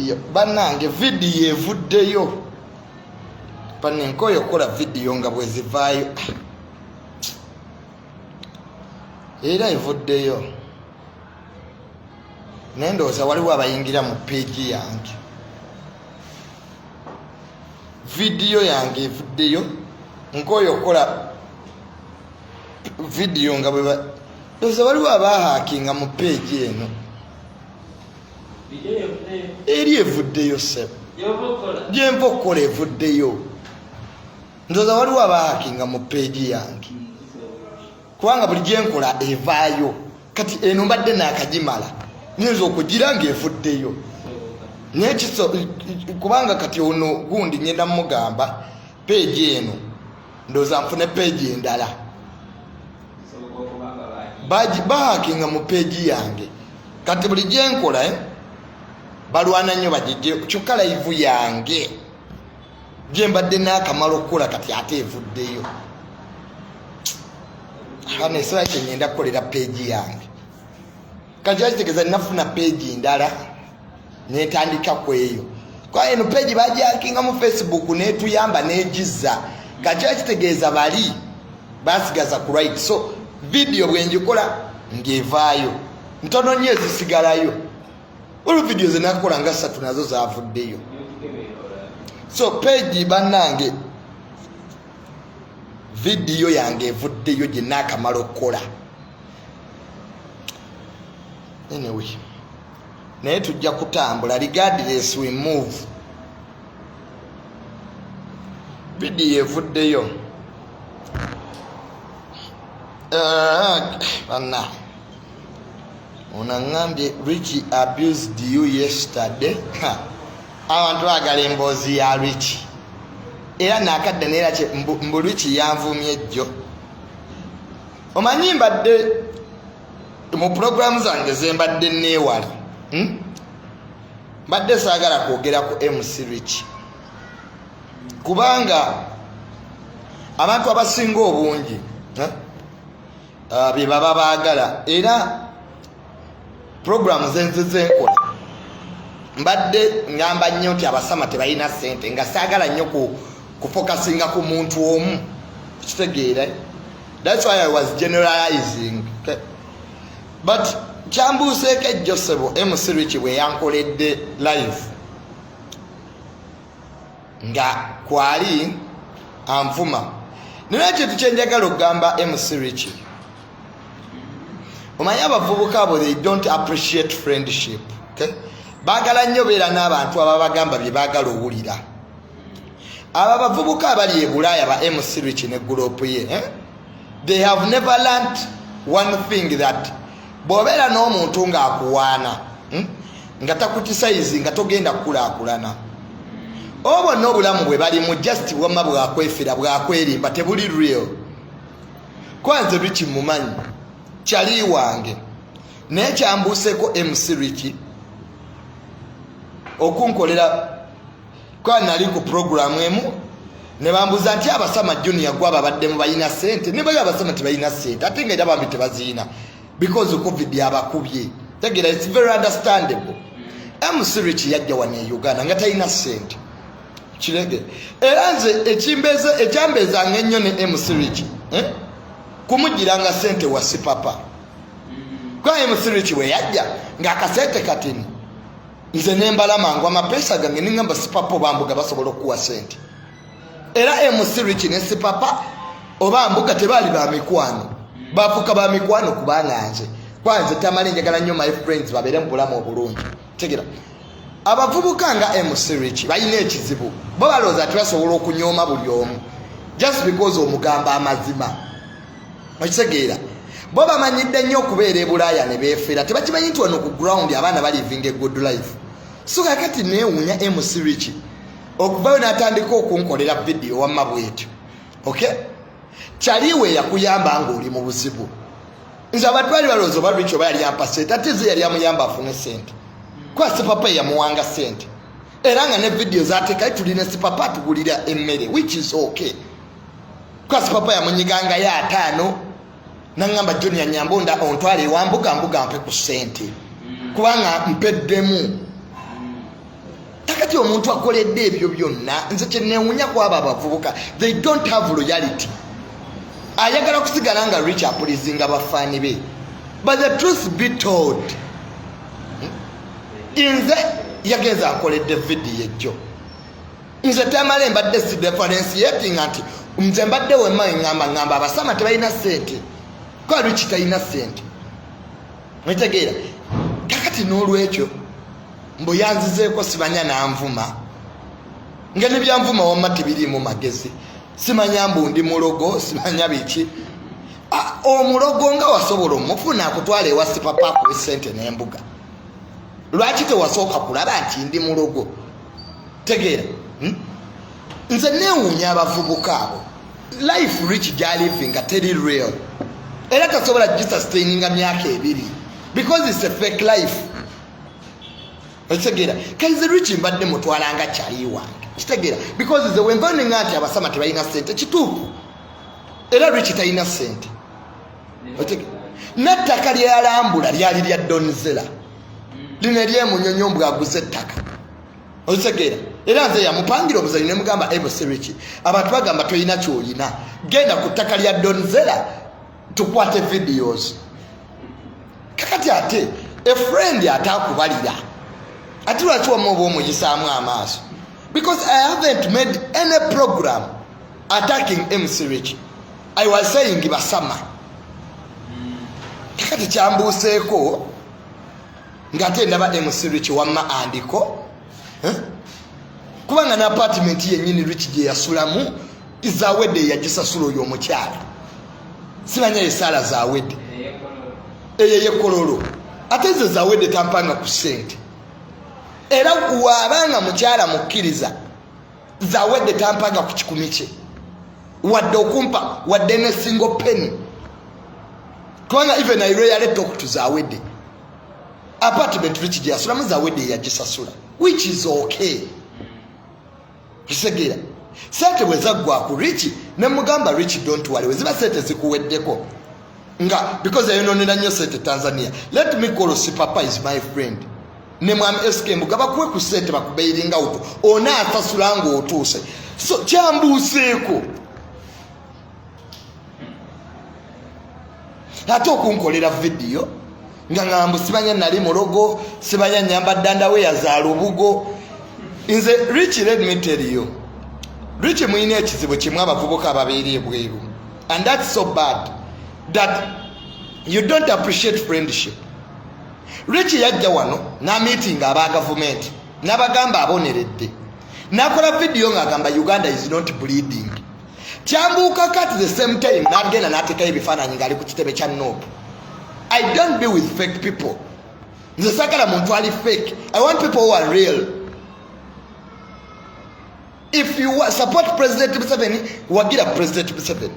video banange video evuddeyo panenkoyo kola video nga bwezivaayo era evuddeyo nendowooza waliwo abayingira mu page yange video yange evuddeyo nkoyo kola video nga bwe ndowooza waliwo abahakinga mu page eno eri evuddeyo sebo gyempa okukola evuddeyo ndowooza waliwo abahakinga mu page yange kubanga buli gyenkola evaayo kati eno mbadde naakagimala nyinza okugira ngaevuddeyo nekiso kubanga kati ono gundi ngenda mugamba page eno ndowooza nfune page endala bahakinga mu page yange kati buli gyenkola balwana nnyo bagijje kyokka live yange gyembadde n'akamala okukola kati ate evuddeyo hano esobola kyenyenda kukolera page yange kati yakitegeeza nafuna page ndala netandika kweyo kwa eno page bagihakinga mu Facebook netuyamba negizza kati yakitegeeza bali basigaza ku right so video bwenjikola ngevaayo ntono nnyo ezisigalayo olwo video zenakola nga 3 nazo zavuddeyo so page bannange video yange evuddeyo gye naakamala okukola anyway naye tujja kutambula regardless we move video evuddeyo banna unangambye Richie abused you yesterday abantu bagala emboozi ya Richie era nakadde neera kye mbu Richie yanvumye ejjo omanyi mbadde mu program zange zembadde neewala mbadde saagala kwogera ku MC Richie kubanga abantu abasinga obungi bye baba baagala era program zenkola mbadde ngamba nnyo nti abasama tebalina ssente nga saagala nnyo kufokasinga ku muntu omu kitegeera that's why I was generalizing okay? But kyambuuseeko ejjo ssebo MC Richie bwe yankoledde live nga kwali anvuma naye ekintu kyenjagala okugamba MC Richie omanyi abavubuka abo they don't appreciate friendship okay? Baagala nnyo beera n'abantu ababagamba bye baagala owulira abo abavubuka abali e Bulaaya ba MC Richie ne gurupu ye they have never learnt one thing that bw'obeera n'omuntu ng'akuwaana nga takutisayizi nga togenda kukulaakulana obo n'obulamu bwe balimu just wamma bwakwefera bwakwerimba tebuli real kwanze Richie mumanyi kyali wange naye kyambuuseeko MC Richie okunkolera kwa nali ku programu emu ne bambuza nti abasama junior gwa babaddemu balina ssente ne bali abasama tebalina ssente ate nga era bambi tebaziina because covid yabakubye tegera it's very understandable MC Richie yajja wano e Uganda nga talina ssente kirege era nze ekyambeezanga ennyo ne MC Richie kumugiranga ssente wa sipapa kwa MC Richie we yajja ng'akasente katini nze nembala mangu amapeesa gange ningamba sipapa oba mbuga basobola okuwa ssente era MC Richie ne sipapa oba mbuga tebaali ba mikwano bafuka ba mikwano kubanga nze kwanze tamale njagala nnyo my friends babeere mu bulamu obulungi tegera abavubuka nga MC Richie balina ekizibu bo balowooza tebasobola okunyooma buli omu just because omugamba amazima okitegeera bo bamanyidde nnyo okubeera e Bulaaya ne beefera tebakimanyi nti wano ku ground abaana baliving a good life so kakati neewuunya MC Richie okuvayo n'atandika okunkolera video wamma bwetyo okay kyaliwe yakuyamba ng'oli mu buzibu nze abantu bali balowooza oba Richie oba yali ampa ssente ate ze yali amuyamba afune ssente kwa sipapa yamuwanga ssente era nga ne video zateekayo tulina sipapa atugulira emmere which is okay kwa sipapa yamunyiganga ya 5 nangamba junior nyambonda ontwale ewambuga mbuga mpe ku ssente kubanga mpeddemu takati omuntu akoledde ebyo byonna nze kyenewunya kwaba abavubuka they don't have loyalty ayagala kusigala nga Rich apulizinga bafaani be but the truth be told nze yagenza akoledde video ejjo nze tamale mbadde si differentiating nti nze mbadde wema ngamba abasama tebalina ssente kwa Rich talina ssente mwitegeera kakati n'olwekyo mbu yanzizeeko simanya nanvuma nga nebyanvuma wamma tebiriimu magezi simanya mbu ndi mulogo simanya biki omulogo nga wasobola omufuna akutwala ewa sipapa akuwa ssente n'embuga lwaki tewasooka kulaba nti ndi mulogo tegeera nze neewuunya abavubuka abo life Rich gyalivinga teri real era tasobola gisustaininga myaka 2 because it's a fake life kitegeera kaize Rich mbadde mutwalanga kyali wange kitegeera because ze wemvane ngati abasama tebalina ssente kituufu era Rich talina ssente n'ettaka lyalambula lyali lya Donzera lino eryemunyonyombwa aguze ettaka okitegeera era nze yamupangira obuzanyi ne mugamba Rich abantu bagamba toyina kyolina genda ku ttaka lya Donzera tukwate videos kakati ate a friend atakubalira ati lwaki wamuoba omuyisaamu amaaso because I haven't made any program attacking Rich I was saying basama kakati kyambuuseeko ng'ate ndaba Rich wamma andiko kubanga na apartment yennyini Rich gye yasulamu izawedde yagisasula oyo omukyala simanya esaala zawedde eyo yekololo ate ze zawedde tampanga ku ssente era waabanga mukyala mukkiriza zawedde tampanga ku kikumi kye wadde okumpa wadde ne single penny kubanga even I rarely talk to zawedde apartment Rich gye yasulamu zawedde yagisasula which is okay kisegera sente bwe zaggwa ku Rich ne mugamba Rich don't worry we ziba sente zikuweddeko nga because ayononera nnyo sente Tanzania let me call Sipapa is my friend ne mwami SK mugaba kuwe ku sente bakubeiringa uto ona asasula ngo otuuse so kyambuuseeko ate okunkolera video nga ngambu simanya nali mulogo simanya nyamba dandawe yazaala obugo nze Rich let me tell you Rich muyina ekizibu kimu abavubuka ababeeri ebweru and that's so bad that you don't appreciate friendship Rich yajja wano na meeting aba government nabagamba aboneredde nakola video ngagamba Uganda is not bleeding kyambuuka at the same time nagenda nateka ebifaananyi ngali ku kitebe kya nope I don't be with fake people nze sakala muntu ali fake I want people who are real if you support President Museveni wagira President Museveni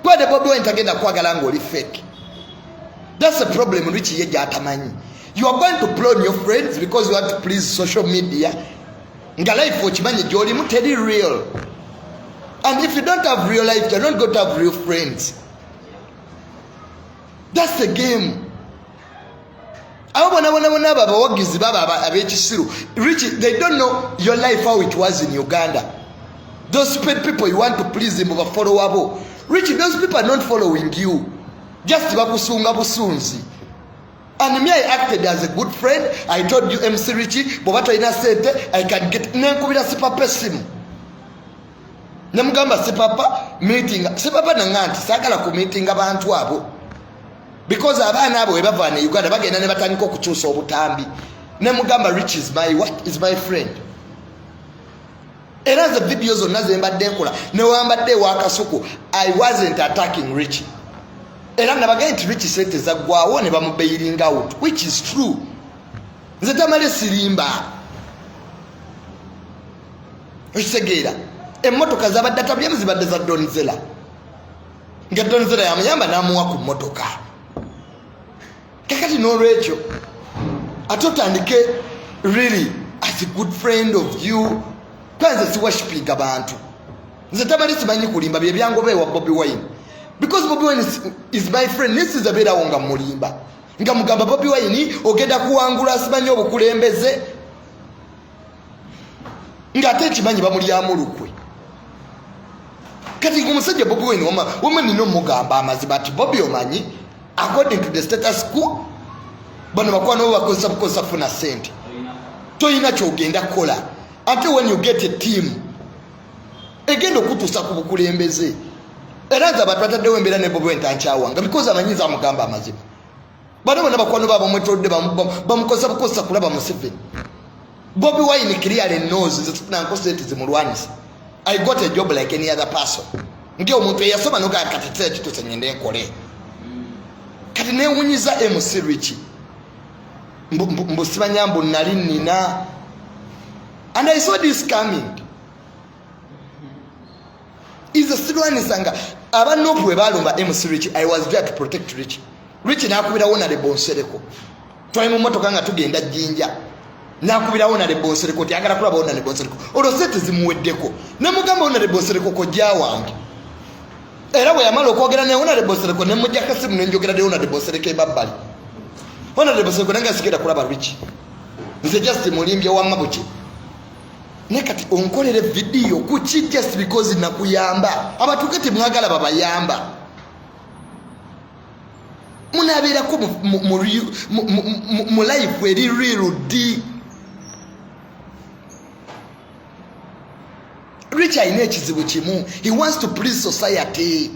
kwa de Bobi Wine tagenda kwagala ngoli fake that's the problem Rich ye jatamanyi you are going to blow your friends because you want to please social media nga life okimanyi gyoli muteri real and if you don't have real life you're not going to have real friends that's the game abo bona abawagizi baba abekisiru Rich they don't know your life how it was in Uganda those paid people you want to please them over follow abo Rich those people are not following you just bakusunga busunzi and me I acted as a good friend I told you MC Rich bobato ina sente I can get nenkubira Sipapa simu namugamba Sipapa meeting Sipapa nanganti sagala ku meeting abantu abo because abaana abo ebava ne Uganda bagenda ne batandika okukyusa obutambi ne mugamba Rich is my what is my friend era the videos zonna zembadde nkola ne wambadde wakasuku I wasn't attacking Rich era nabagenda nti Rich sente zaggwawo ne bamubeiringa out which is true nze tamale sirimba ekitegeera emmotoka zabadde atabyamu zibadde za Donzera nga Donzera yamuyamba n'amuwa ku mmotoka kakati n'olwekyo ate otandike really as a good friend of you kwanza si worshiping abantu nze tamale simanyi kulimba bye byangobe wa Bobi Wine because Bobi Wine is my friend this is a better wonga mulimba nga mugamba Bobi Wine ogenda kuwangula simanyi obukulembeze ngate kimanyi bamulyamu lukwe kati omusajja Bobi Wine wama nino mugamba amaziba ati Bobi omanyi according to the status quo bano bakwano bakosa funa sente toyina kyogenda kola until when you get a team egenda okutuusa ku bukulembeze era nze abantu bataddewo embeera ne Bobi Wine tankyawanga because amanyiza amugamba amaziba bano bonna bakwano baabo mwetolodde bamukosa kulaba Museveni. Bobi Wine clearly knows that sente zimulwanisa. I got a job like any other person. Ndio omuntu eyasoma noga katitse kituse ngende nkole kati newunyiza MC Rich mbusibanyambo nali nina and I saw this coming. Is a silwani sanga abanopwe balumba MC Rich. I was there to protect Rich. Rich nakubira wona de bonsereko twali mu motoka nga tugenda Jinja nakubira wona de bonsereko tyagala kulaba wona de bonsereko olwo sente zimuweddeko ne mugamba wona de bonsereko ko jawange era bwe yamala okwogera ne wona de bonsereko ne mujja kasimu ne njogera de wona de bonsereko ebabbali wona de bonsereko nanga sigenda kulaba Rich nze just mulimbye wa mabuki ne kati onkolere video kuki just because nakuyamba abatukete mwagala babayamba munabera ko mu life eri real di Rich ayina ekizibu kimu. He wants to please society.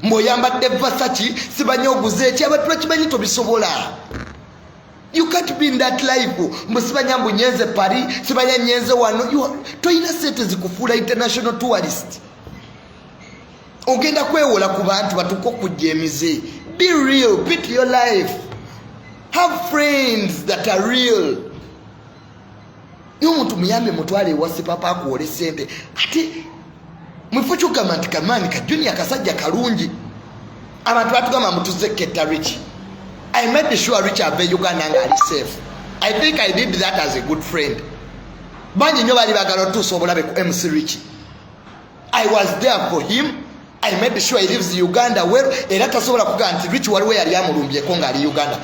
Mboyambadde Versace sibanyoguze eki abantu bakimanyi tobisobola. You can't be in that life. Mbusibanyambu nyenze Paris, sibanya nyenze wano. Toyina sente zikufuula international tourist. Ogenda kwewola ku bantu batuko kujemize. Be real, beat your life. Have friends that are real. Yo muntu muyambe mutwale wasi papa akuole sente. Ati mwifuchu kamanti kamani ka junior kasajja kalungi. Abantu batugamba mutuze ketta Rich. I made sure Rich ave Uganda nga ali safe. I think I did that as a good friend. Banyi nyo bali bagalo tusobola be ku MC Rich. I was there for him. I made sure he lives in Uganda well. Era tasobola kuga nti Rich waliwe yali amulumbye ko nga ali Uganda.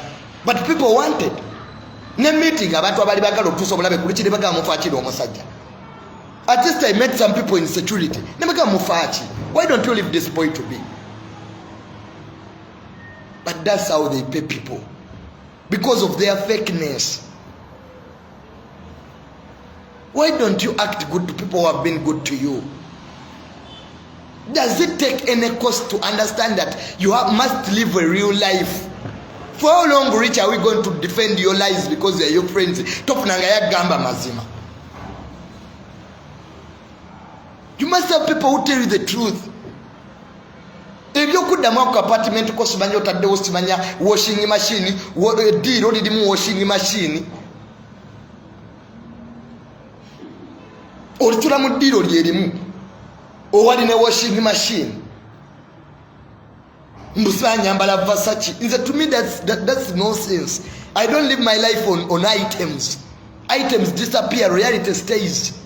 But people wanted. Ne meeting abantu abali bagalo tusobola be kulichi baga mufaachiro omusajja. At least I met some people in security. Ne baga mufaachi. Why don't you leave this boy to be? But that's how they pay people. Because of their fakeness. Why don't you act good to people who have been good to you? Does it take any cost to understand that you must live a real life? For how long, Rich, are we going to defend your lies because they are your friends? Topunangaya gamba mazima. You must have people who tell you the truth. If you could have apartment cost manyo tade osimanya washing machine, what a deal only the washing machine. Or tulamu deal yerimu. Or what in a washing machine. Musanya mbala Versace. To me that's nonsense. I don't live my life on items. Items disappear, reality stays.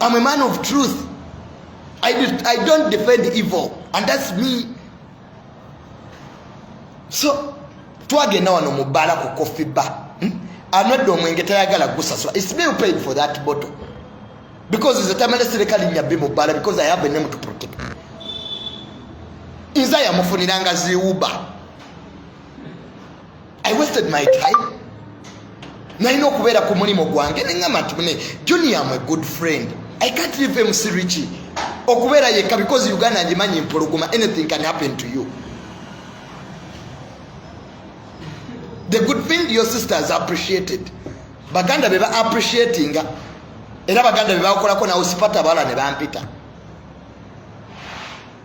I'm a man of truth. I don't defend evil, and that's me. So, twagenda wano mubala ku coffee bar. I'm not doing mwengeta yagala gusaswa. It's me who paid for that bottle. Because it's a time I still calling ya be mubala because I have a name to protect. Inzaya mufuniranga zi Uber. I wasted my time. Naino kubera ku mulimo gwange nengama tumune Junior, I'm a good friend. I can't leave MC Richie. Okubera yeka because Uganda njimanyi mpologoma, anything can happen to you. The good thing your sisters appreciated. Baganda beba appreciating. Era baganda beba okolako na usipata bala ne bampita.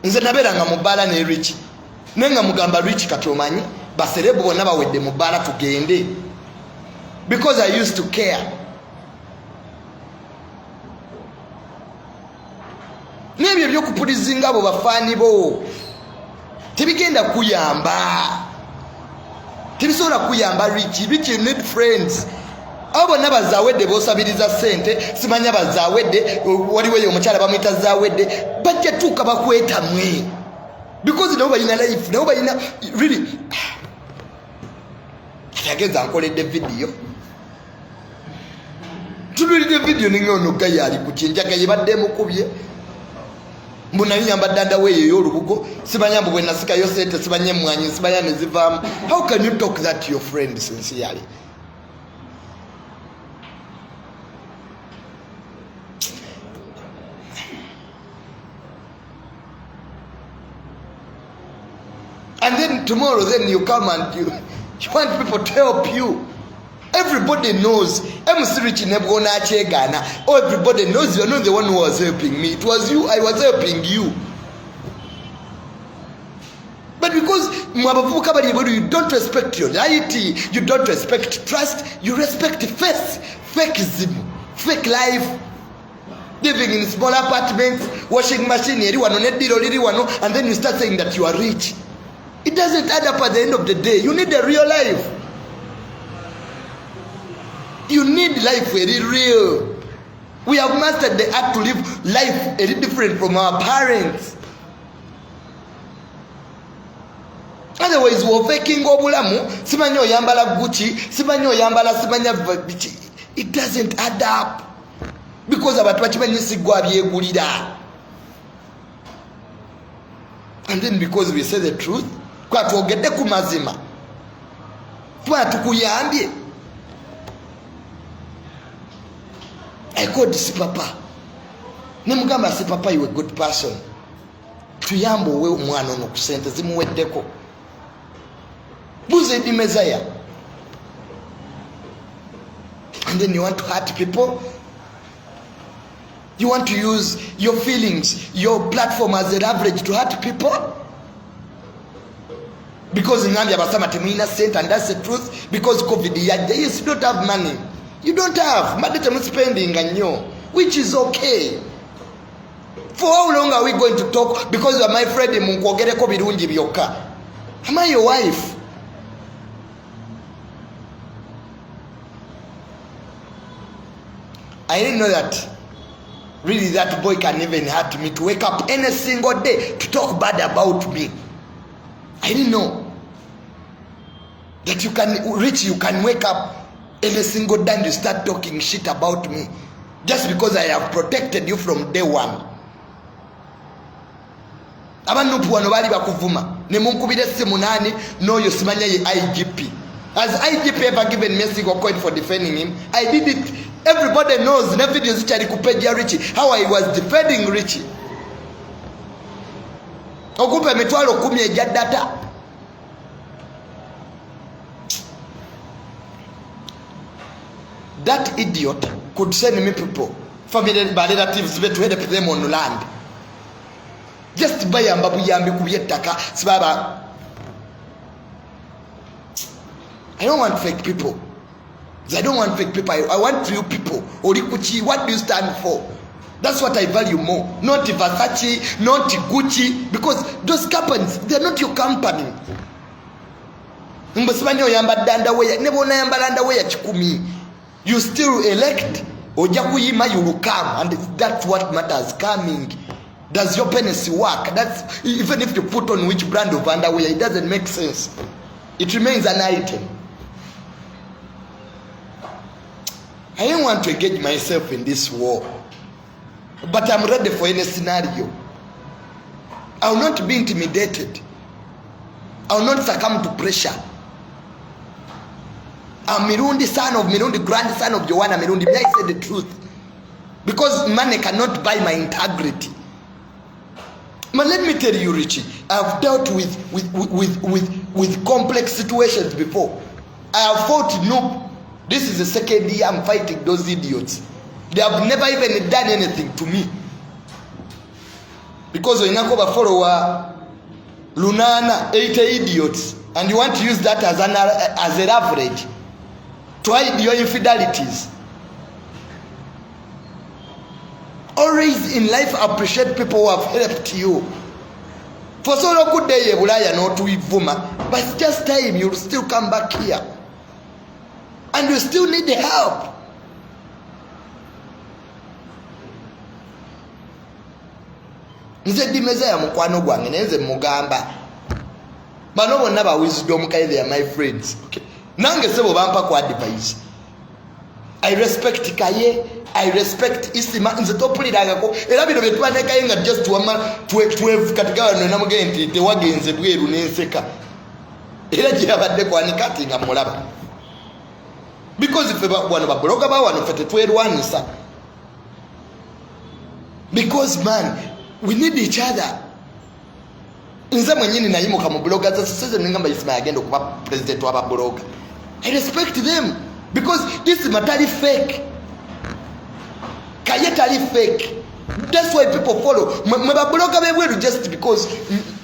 Nze nabera nga mubala ne Rich. Nenga mugamba Rich katomanyi baserebu bonna bawedde mubala tugende. Because I used to care. Nebyo byokupulizinga abo bafaani bo tebigenda kuyamba, tebisobola kuyamba Rich. You need friends. Abo bonna bazawedde bosabiriza sente simanya bazawedde waliwo yo omukyala bamuyita zawedde bajja tuuka bakwetamwe because nabo balina life, nabo balina really. Yagenza nkoledde video. To sululide video ningono gayali kuchinjaka yebadde mukubye mbona nyamba danda we yorubugo sibanyambo bwe nasika yosete sibanye mwanyi sibayane zivamu. How can you talk that to your friend sincerely? And then tomorrow then you come and you want people to help you. Everybody knows everybody knows you're not the one who was helping me. It was you. I was helping you. But because you don't respect your reality, you don't respect trust, you respect fakeism, fake life, living in small apartments, washing machine, and then you start saying that you are rich. It doesn't add up at the end of the day. You need a real life. You need life very real. We have mastered the art to live life very different from our parents. Otherwise, we're faking obulamu. Simanyo yambala Gucci. Simanyo yambala simanya Gucci. It doesn't add up. Because abantu bakimanyi sigwa byegulira. And then because we say the truth, kwa twogedde ku mazima. Twa tukuyambye. I called Sipapa. Nemugamba Sipapa, you a good person. Tuyambo we omwana ono ku sente zimuweddeko. Buze di Messiah. And then you want to hurt people? You want to use your feelings, your platform as a leverage to hurt people? Because in Nambia Basama Temina sent, and that's the truth. Because COVID, yes, you don't have money. You don't have. Madam spending and you, which is okay. For how long are we going to talk? Because you are my friend, am I your wife? I didn't know that. Really, that boy can even hurt me to wake up any single day to talk bad about me. I didn't know that you can wake up any single day and you start talking shit about me just because I have protected you from day one. Abantu wano bali bakuvuma ne munkubira essimu nani n'oyo simanya ye IGP. Has IGP ever given me a single coin for defending him? I did it. Everybody knows in every videos which I kupeja Richie how I was defending Richie. Okupe mitwalo 10 eja data. That idiot could send me people, family relatives, to help them on land. Just buy ambabu yambi kubiyetaka sibaba. I don't want fake people. I don't want fake people. I want real people. Orikuchi, what do you stand for? That's what I value more. Not Versace, not Gucci, because those companies, they're not your company. You still elect, you will come, and that's what matters. Coming. Does your penis work? That's even if you put on which brand of underwear, it doesn't make sense. It remains an item. I don't want to engage myself in this war, but I'm ready for any scenario. I will not be intimidated. I will not succumb to pressure. I'm Mirundi, son of Mirundi, grandson of Joanna Mirundi. May I say the truth? Because money cannot buy my integrity. But let me tell you, Richie, I've dealt with complex situations before. I have fought noob. This is the second year I'm fighting those idiots. They have never even done anything to me. Because when you follower Lunana, 80 idiots, and you want to use that as a leverage to hide your infidelities. Always in life appreciate people who have helped you. For so long good day, not to Ivuma, but it's just time you'll still come back here. And you still need the help. Nze di Messiah mukwano gwange nenze mugamba. Bano bonna ba wisdom kai they are my friends. Okay. Nange sebo bampa ku advice. I respect Kaye, I respect Isima nze topulirangako era bino bye twanekaye nga just wama 12 katigano namugenti tewagenze bweru nenseka era gyabadde kwanikati nga mulaba because if bwana babloga ba wano fete twerwanisa because man we need each other nze mwenyini nayimuka mu bloga sasa ningamba Isima yagenda kuba president wa babloga I respect them because this matari fake Kaye tali fake. That's why people follow. Mababloga bebweru just because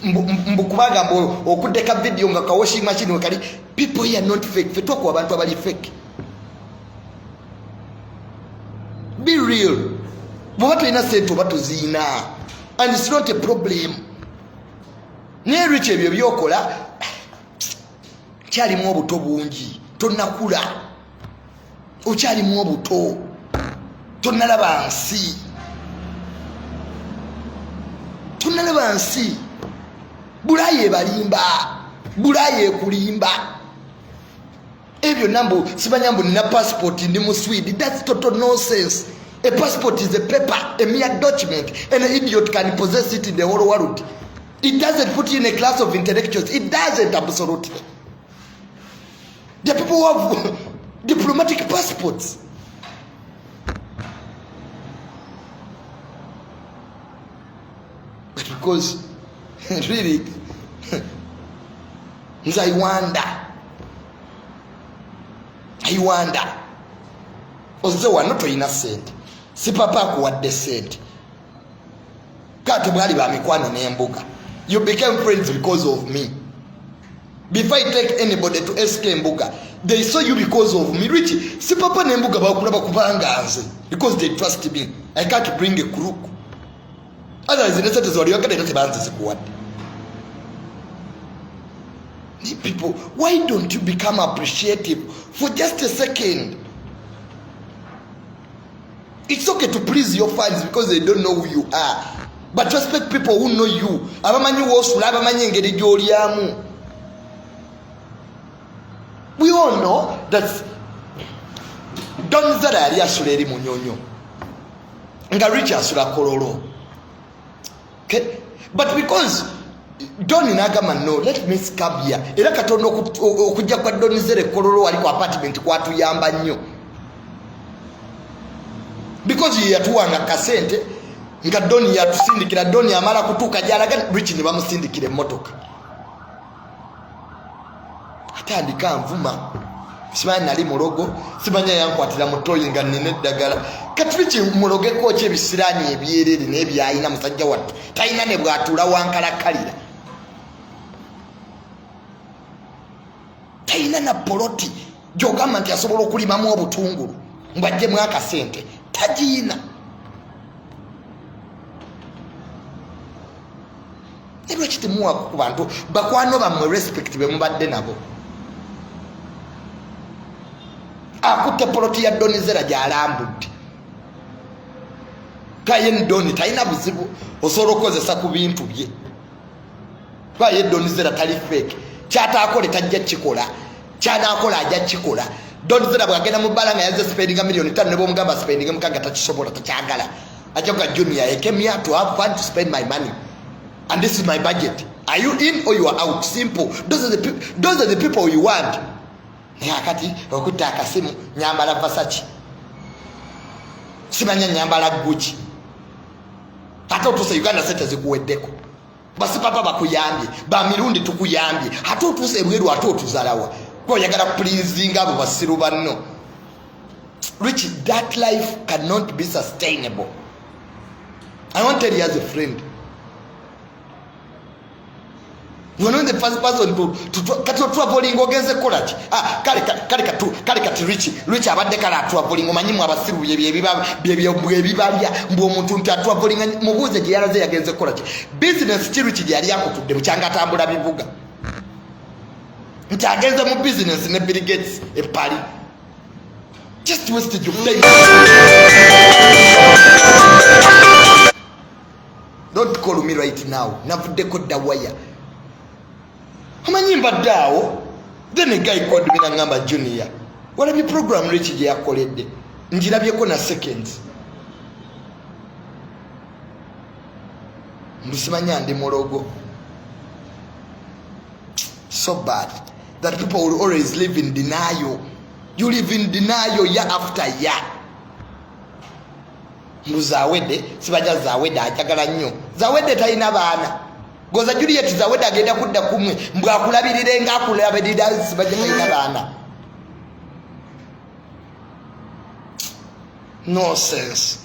mbukubaga mbo okudeka video nga ka washing machine wakali. People here are not fake. Fetwa kwa abantu abali fake. Be real. Watu ina setu watu zina. And it's not a problem. Ne rich ebyo byokola kyali mu obuto bungi. Tonnakula. Okyali mu obuto. Tonalaba nsi bulaye balimba bulaye kulimba ebyo nambo sibanyambo nina passport ndi mu Sweden. That's total nonsense. A passport is a paper, a mere document. An idiot can possess it in the whole world. It doesn't put you in a class of intellectuals. It doesn't, absolutely. There are people who have diplomatic passports. Because really I wonder ozewa not innocent si papa kuwadde sente kati bwali ba mikwano n'embuga. You became friends because of me. Before I take anybody to SK Mbuga, they saw you because of me. Richie, si papa n'embuga bakulaba kubanga nze because they trust me. I can't bring a crook. Otherwise, the set is already okay. They don't people, why don't you become appreciative for just a second? It's okay to please your fans because they don't know who you are, but respect people who know you. We all know that Don Zara yali asulera munyonyo nga Rich asula kololo. Okay? But because Don inagama no, let me scab here. Era katono okujja kwa Don Zere kololo wali kwa apartment kwatu yamba nnyo. Because ye yatuwanga kasente nga Don yatusindikira Don amala kutuka jalaga Rich ne bamusindikire motoka. Atandika nvuma. Simanya nali mulogo, simanya yankwatira mutoyi nga nene ddagala. Katwiki muloge ko kye bisirani ebyerere nebyayina musajja wattu. Tayina ne bwatula wankalakalira. Tayina na poloti jogama nti asobola okulimamu obutungulu mbajje mwaka sente tajina. Ebyo kitimuwa ku bantu bakwano bamwe respect be mubadde nabo. Akutte poloti ya Don Zera gyalambudde. Kaye Don tayina buzibu osobola okozesa ku bintu bye. Kaye Don Zera tali fake. Kyataakole tajja kikola. Kyanakola ajja kikola. Don Zera bwagenda mu bbala nga yazze spending $5 million ne bomugamba spending mukaga takisobola takyagala. Ajoga Junior, I came here to have fun to spend my money. And this is my budget. Are you in or you are out? Simple. Those are the people you want. Yakati okuta akasimu nyambala Versace. Simanya nyambala Gucci. Hata utuse Uganda sente zikuweddeko. Basi papa bakuyambye, ba mirundi tukuyambye. Hata utuse rweru hata utuzalawa. Kwa yagala pleasing abo basiru banno. Rich, that life cannot be sustainable. I want to tell you as a friend. You are not the first person to traveling ogenze college. Kale kati Rich abadde kala traveling omanyimu abasiru byebibalya mbu omuntu nti traveling mubuze gye yalaze yagenze college. Business Rich gye yali yakutudde mukyanga atambula bivuga. Nti agenze mu business ne Bill Gates e Paris. Just wasted your time. Don't call me right now. Navuddeko dawaya. Amanyimba dawo then a guy called me ngamba Junior. What have you program Rich gye yakoledde? njirabyeko na seconds mbusimanya ndi mulogo. So bad that people will always live in denial. You live in denial year after year. Muzawede sibaja zawede achagala nnyo. Zawede talina baana. Goza Juliet zawede agenda kudda kumwe mbwakulabirire nga akulabirira sibaja talina baana. No sense.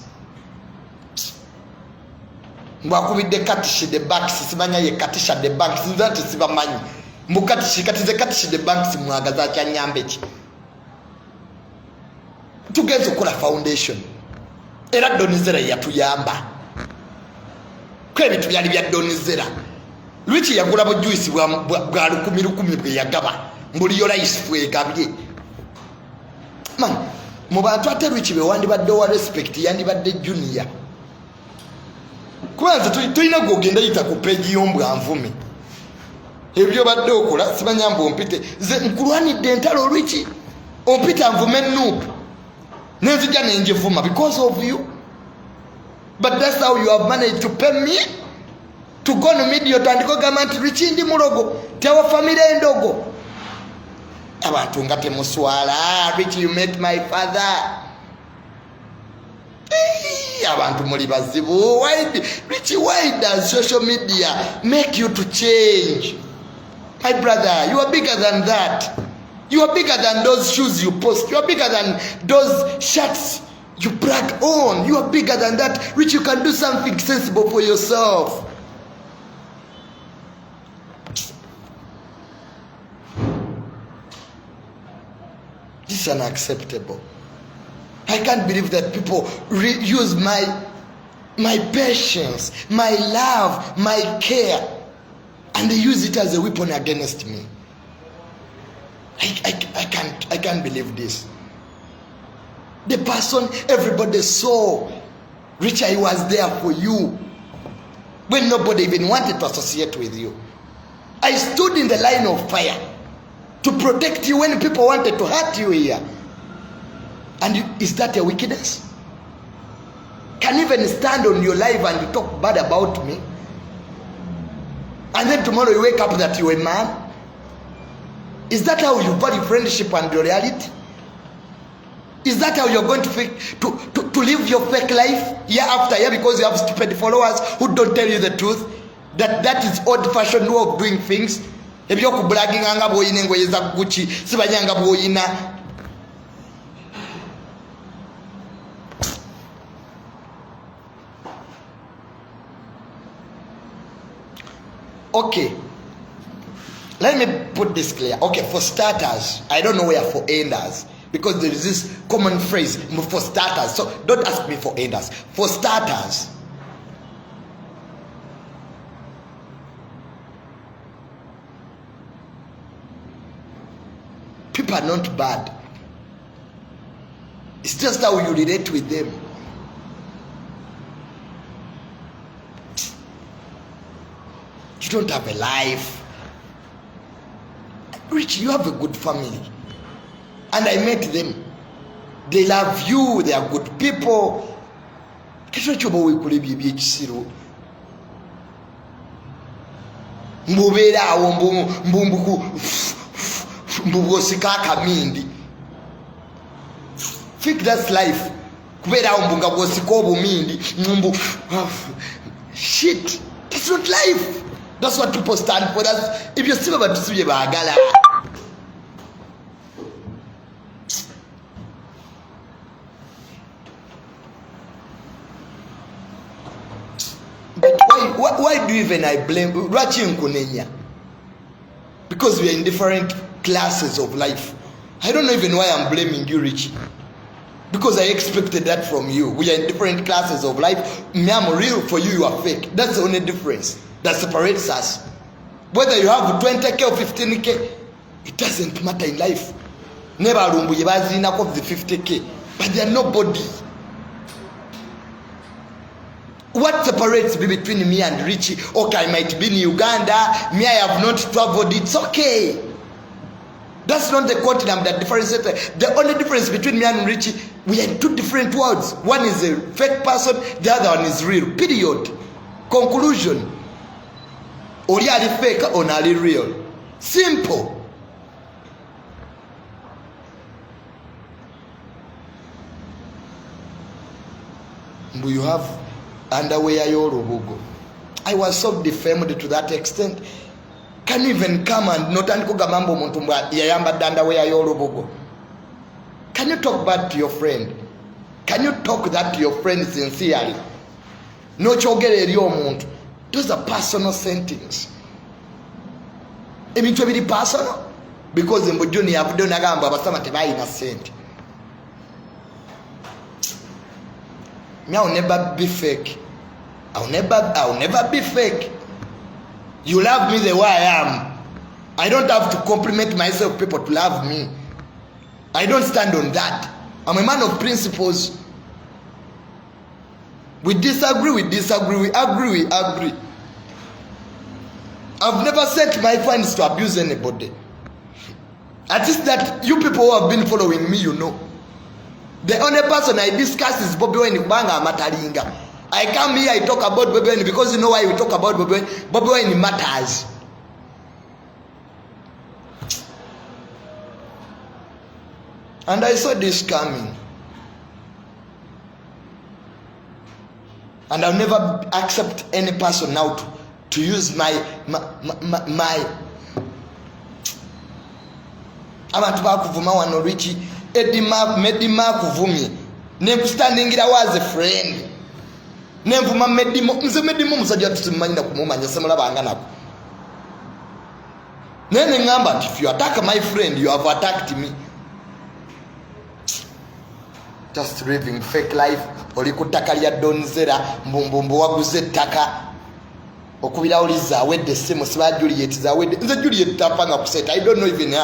Mbwakubidde katishi the banks simanya ye katisha the banks nzati sibamanyi. Mbukatishi katize katishi the banks mwagaza cha nyambechi. Tugezo kola foundation. Era donizera yatuyamba. Kwe bitu byali bya donizera. Lwiki yagula bo juice bwa 10,000 bwe yagaba. Mbuli yo rice fwe gabye. Man, mu bantu ate lwiki be wandi badde wa respect yandi badde junior. Kwanza tulina gogenda yita ku page yombwa nvumi. Ebyo badde okola sibanyamba ompite. Ze nkulwanidde entalo lwiki ompita nvume noob. Nezija nenjevuma because of you. But that's how you have managed to pay me to go to media to andiko government richindi mulogo tewa family endogo. Abantu ngate muswala rich you met my father. Abantu muli bazibu. Why does social media make you to change? My brother, you are bigger than that. You are bigger than those shoes you post. You are bigger than those shirts you brag on. You are bigger than that. Rich, you can do something sensible for yourself. This is unacceptable. I can't believe that people use my patience, my love, my care, and they use it as a weapon against me. I can't believe this. The person everybody saw, Richard, was there for you when nobody even wanted to associate with you. I stood in the line of fire to protect you when people wanted to hurt you here. And is that a wickedness? Can even stand on your life and talk bad about me? And then tomorrow you wake up that you're a man? Is that how you value friendship and loyalty? Is that how you're going to live your fake life year after year because you have stupid followers who don't tell you the truth? That is old-fashioned way of doing things. If you're bragging anga boyine ngoye za Gucci, sibanyanga boyina. Okay. Let me put this clear. Okay, for starters, I don't know where for enders, because there is this common phrase for starters. So don't ask me for enders. For starters, people are not bad. It's just how you relate with them. You don't have a life. Rich, you have a good family. And I met them. They love you. They are good people. Mbubera awo mbubosika kamindi. Think that's life. Kubera awo mbunga bosika obumindi. Shit. That's not life. That's what people stand for. That's if you see about to see bagala. But why do even I blame Rachi Nkunenya? Because we are in different classes of life. I don't know even why I'm blaming you, Richie. Because I expected that from you. We are in different classes of life. Me, I'm real, for you, you are fake. That's the only difference that separates us. Whether you have 20k or 15k, it doesn't matter in life. Never rumbu yebazina of the 50k, but they are nobody. What separates me between me and Richie? Okay, I might be in Uganda. Me, I have not traveled. It's okay. That's not the continent that differentiates. The only difference between me and Richie, we are in two different worlds. One is a fake person, the other one is real. Period. Conclusion. Or you are fake or not real. Simple. You have underwear your Rubugo. I was so defamed to that extent. Can you even come and not mambo mutumba yayamba underwear your Rubugo? Can you talk bad to your friend? Can you talk that to your friend sincerely? No chogere your muntu. Those are personal sentiments. Ebintu ebiri personal because in Bujuni abudo nagamba abasama tebayi innocent. Me, I'll never be fake. I'll never be fake. You love me the way I am. I don't have to compliment myself people to love me. I don't stand on that. I'm a man of principles. We disagree, we agree. I've never sent my friends to abuse anybody. At least that you people who have been following me, you know. The only person I discuss is Bobby Wine Banga Mataringa. I come here, I talk about Bobby Wine because you know why we talk about Bobby Wine. Bobby Wine matters. And I saw this coming. And I'll never accept any person now to use my abantu bakuvuma wano Richie medima kuvumi nekusitandingira was a friend nemvuma medimo nze medimo musajja tusimanyina kumumanya semulabanga nako nene ngamba if you attack my friend you have attacked me. Just living fake life. Oli kutaka lya donzera mbumbumbu waguze taka okubira uliza wedde simu siba Juliet za wedde nze Juliet tapanga kuseta. I don't know even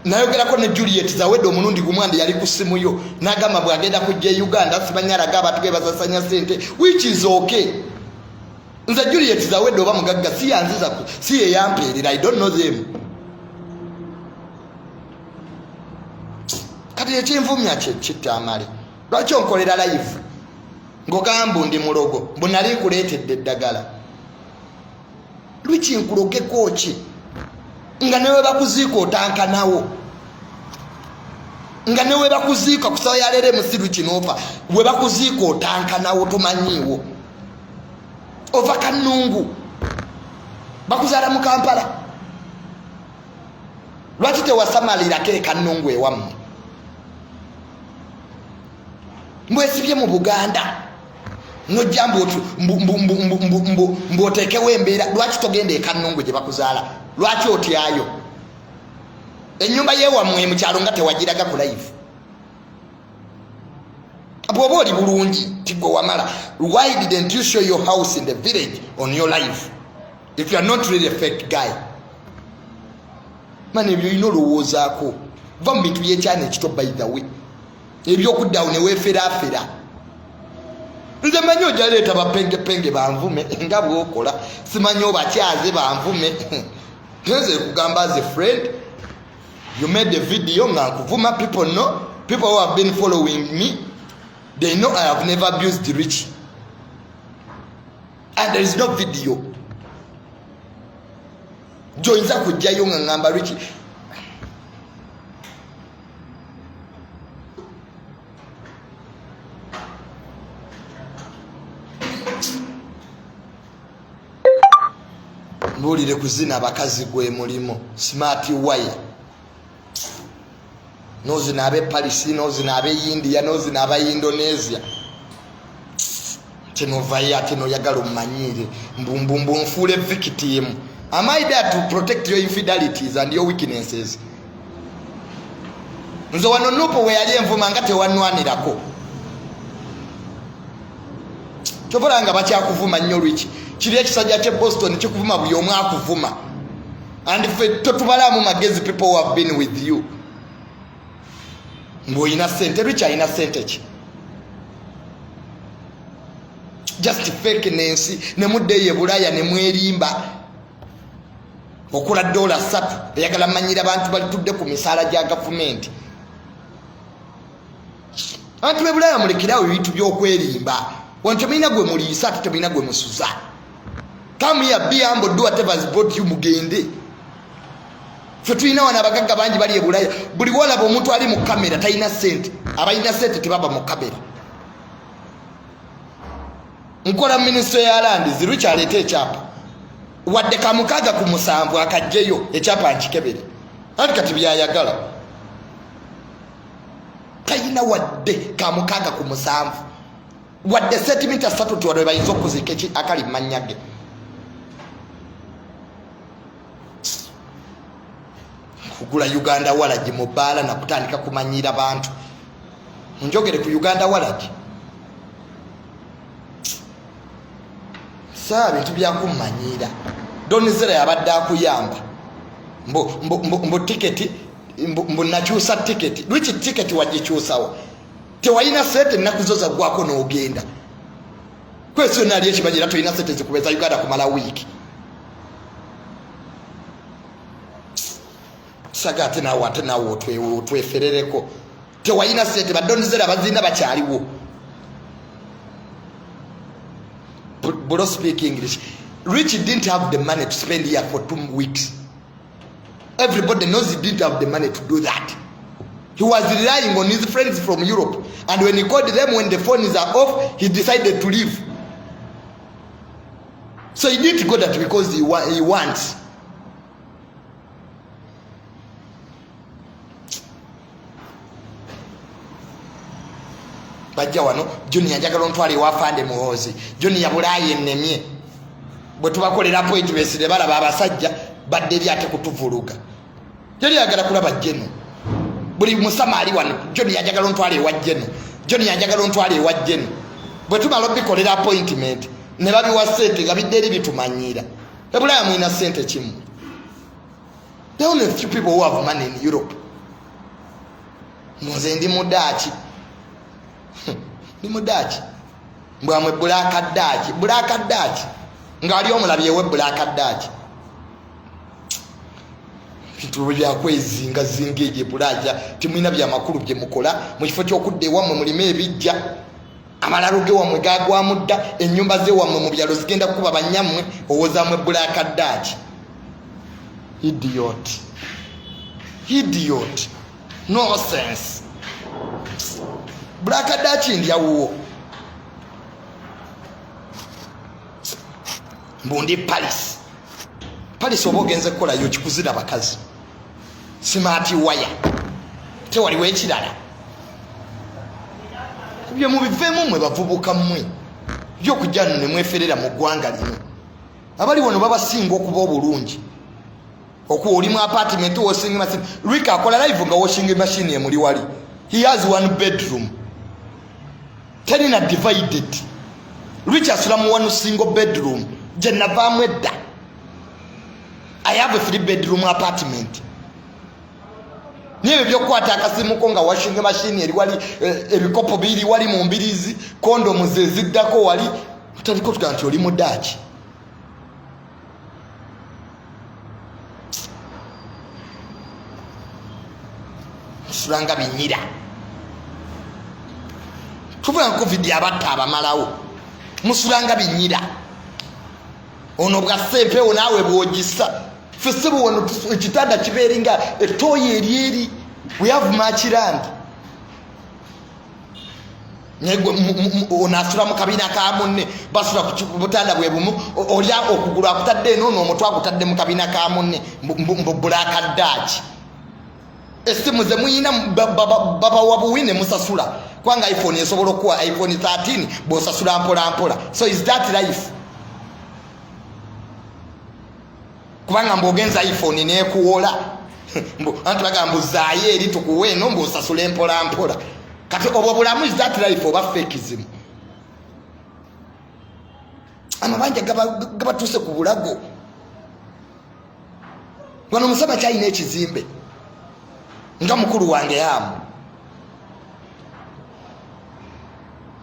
nayogera ko ne Juliet za wedde omunundi gumwandi yali ku simu yo nagamba bwagenda kujja Uganda simanyara gaba tugebazasanya sente which is okay. Nze Juliet za wedde oba mugagga si yanziza si ye yamperera. I don't know them. Kati ekyenvumya kitamale lwaki onkolera live ngogamba ndi mulogo mbunali nkuleetedde eddagala lwaki nkulogeko ki nga newe bakuziika otanka nawo nga newe bakuziika kusaba yalere musiru kinofa we bakuziika otanka nawo tomanyiiwo ova Kanungu bakuzaala mu Kampala lwaki tewasamalirako e Kanungu ewammwe mwesibye mu Buganda nojja mbotekewo embeera lwaki togenda e Kanungu gye bakuzaala lwaki otyayo ennyumba yewammwe mu kyalo nga tewagiraga ku live bw'oba oli bulungi tigwe wamala why didn't you show your house in the village on your life if you are not really a fake guy man ebyo olina olowoozaako va mu bintu byekyana ekito by the way ebyokuddawo ne weeferaafera nze manyi ojaleeta bapengepenge banvume nga bwokola simanyi obakyaze banvume nze kugamba as a friend you made a video nga nkuvuma people know people who have been following me they know I have never abused Richie and there is no video joyinza kujjayo nga ngamba Richie mbulire kuzina abakazi gwe mulimo smart wire nozina abe Paris nozina abe India nozina aba Indonesia tenovaya tenoyagala omanyire mbumbumbu nfule victim. Am I there to protect your infidelities and your weaknesses? Nzo wano nupo we yali envuma nga tewanwanirako tovolanga bakyakuvuma nnyo Richie kiri ekisajja kye Boston kikuvuma buli omu akuvuma and fe totubalamu magezi people who have been with you mboyina sente Richie alina sente ki just fake nensi ne mudde ye Bulaya ne mwerimba okola $3 eyagala manyira abantu balitudde ku misaala gya gavumenti. Abantu b'Ebulaaya mulekerawo ebintu by'okwerimba. Wantu mina gwe muliisa ate temina gwe musuza. Come here, be humble, do whatever has brought you mugende. Ffe tulina wano abagagga bangi bali Ebulaaya. Buli wolaba omuntu ali mu kamera talina ssente. Abalina ssente tebaba mu kamera. Nkola minisitule ya landi ziruki aleeta ekyapa. Wadde ka 6 ku 7 akajjeyo ekyapa nkikebere. Ati kati byayagala. Talina wadde ka 6 ku 7. Wadde sentimita 3 tuwadde bayinza okuziika akali manyage. Kugula Uganda Walagi mu bbaala na kutandika kumanyira bantu. Njogere ku Uganda Walagi. Saa bintu byakumanyira. Donizera yabadde akuyamba. Mbo tiketi mbo nakyusa tiketi. Lwiki tiketi wagikyusawo? Tewalina sente nakuzoza gwako n'ogenda. Kwesyo nali ekibanyira toyina sente zikubeza Uganda kumala wiiki. Sagate nawo tweferereko. Tewalina sente badonizera bazina bakyaliwo. Bro speak English. Rich didn't have the money to spend here for 2 weeks. Everybody knows he didn't have the money to do that. He was relying on his friends from Europe. And when he called them when the phones are off, he decided to leave. So he didn't go that because he wants. Bajja wano Junior njagala ontwale wafande muhozi. Junior Bulaayi ennemye. Bwe tubakolera appointments ne balaba abasajja badde lyate kutuvuluga. Yali yagala kulaba Jeno. Buli musama ali wano Junior njagala ontwale ewa Jeno. Junior njagala ontwale ewa Jeno. Bwe tumala bikolera appointment ne babiwa sente nga bidderi bitumanyira. Ebulaaya mwina sente kimu. There are only a few people who have money in Europe. Nze ndi mudaaki. Ni mudaaki. Mbwamwe Black Dutch. Ngali omulabye we Black Dutch. Bintu byakwezinga zingeje Bulaaya timwina bya makulu bye mukola mu kifo ky'okudde wamwe mulime ebijja amalaruge wamwe gagwa mudda ennyumba ze wamwe mu byalo zigenda kuba banyamwe owozamwe Black Dutch. Idiot. No sense. Black Dutch ndiawo. Mbundi Paris obogenze kola yo kikuzira bakazi. Smart wire. Tewaliwo ekirala. Bye mubivemu mwe bavubuka mmwe. Byo kujjano ne mweferera mu ggwanga lino. Abali wano babasinga okuba obulungi. Okuoli mu apartment washing machine. Rika akola live nga washing machine ye muli wali. He has 1 bedroom. Telina divided. Rich asula mu 1 single bedroom. Jenava mwedda. I have a 3 bedroom apartment. Niwe byokwata akasimu ko nga washing machine eri wali ebikopo biri wali mu mbirizi kondomu zeziddako wali taliko tukanti oli mudaaki. Sulanga binyira. Tuvuga COVID abatta abamalawo. Musulanga binyira. Ono bwa sempe onawe bwogisa. Fesibu wono ekitanda kiberinga etoye erieri. We have much land. Nyego onasula mu kabina ka munne basula ku butanda bwe bumu olya okugula akutadde eno omutwa akutadde mu kabina ka munne Black Dutch. Esimu ze muyina baba wabuwine musasula kwanga iPhone esobola okuwa iPhone 13 bosasula mpola. So is that life? Kubanga mbogenza iPhone nekuwola antu bagamba zaaye eri tukuwe no mbosasula mpola. Kati obulamu is that life oba fakeism? Amabanja gabatuse ku bulago. Wano musaba kyalina ekizimbe. Nga mukulu wange yamu.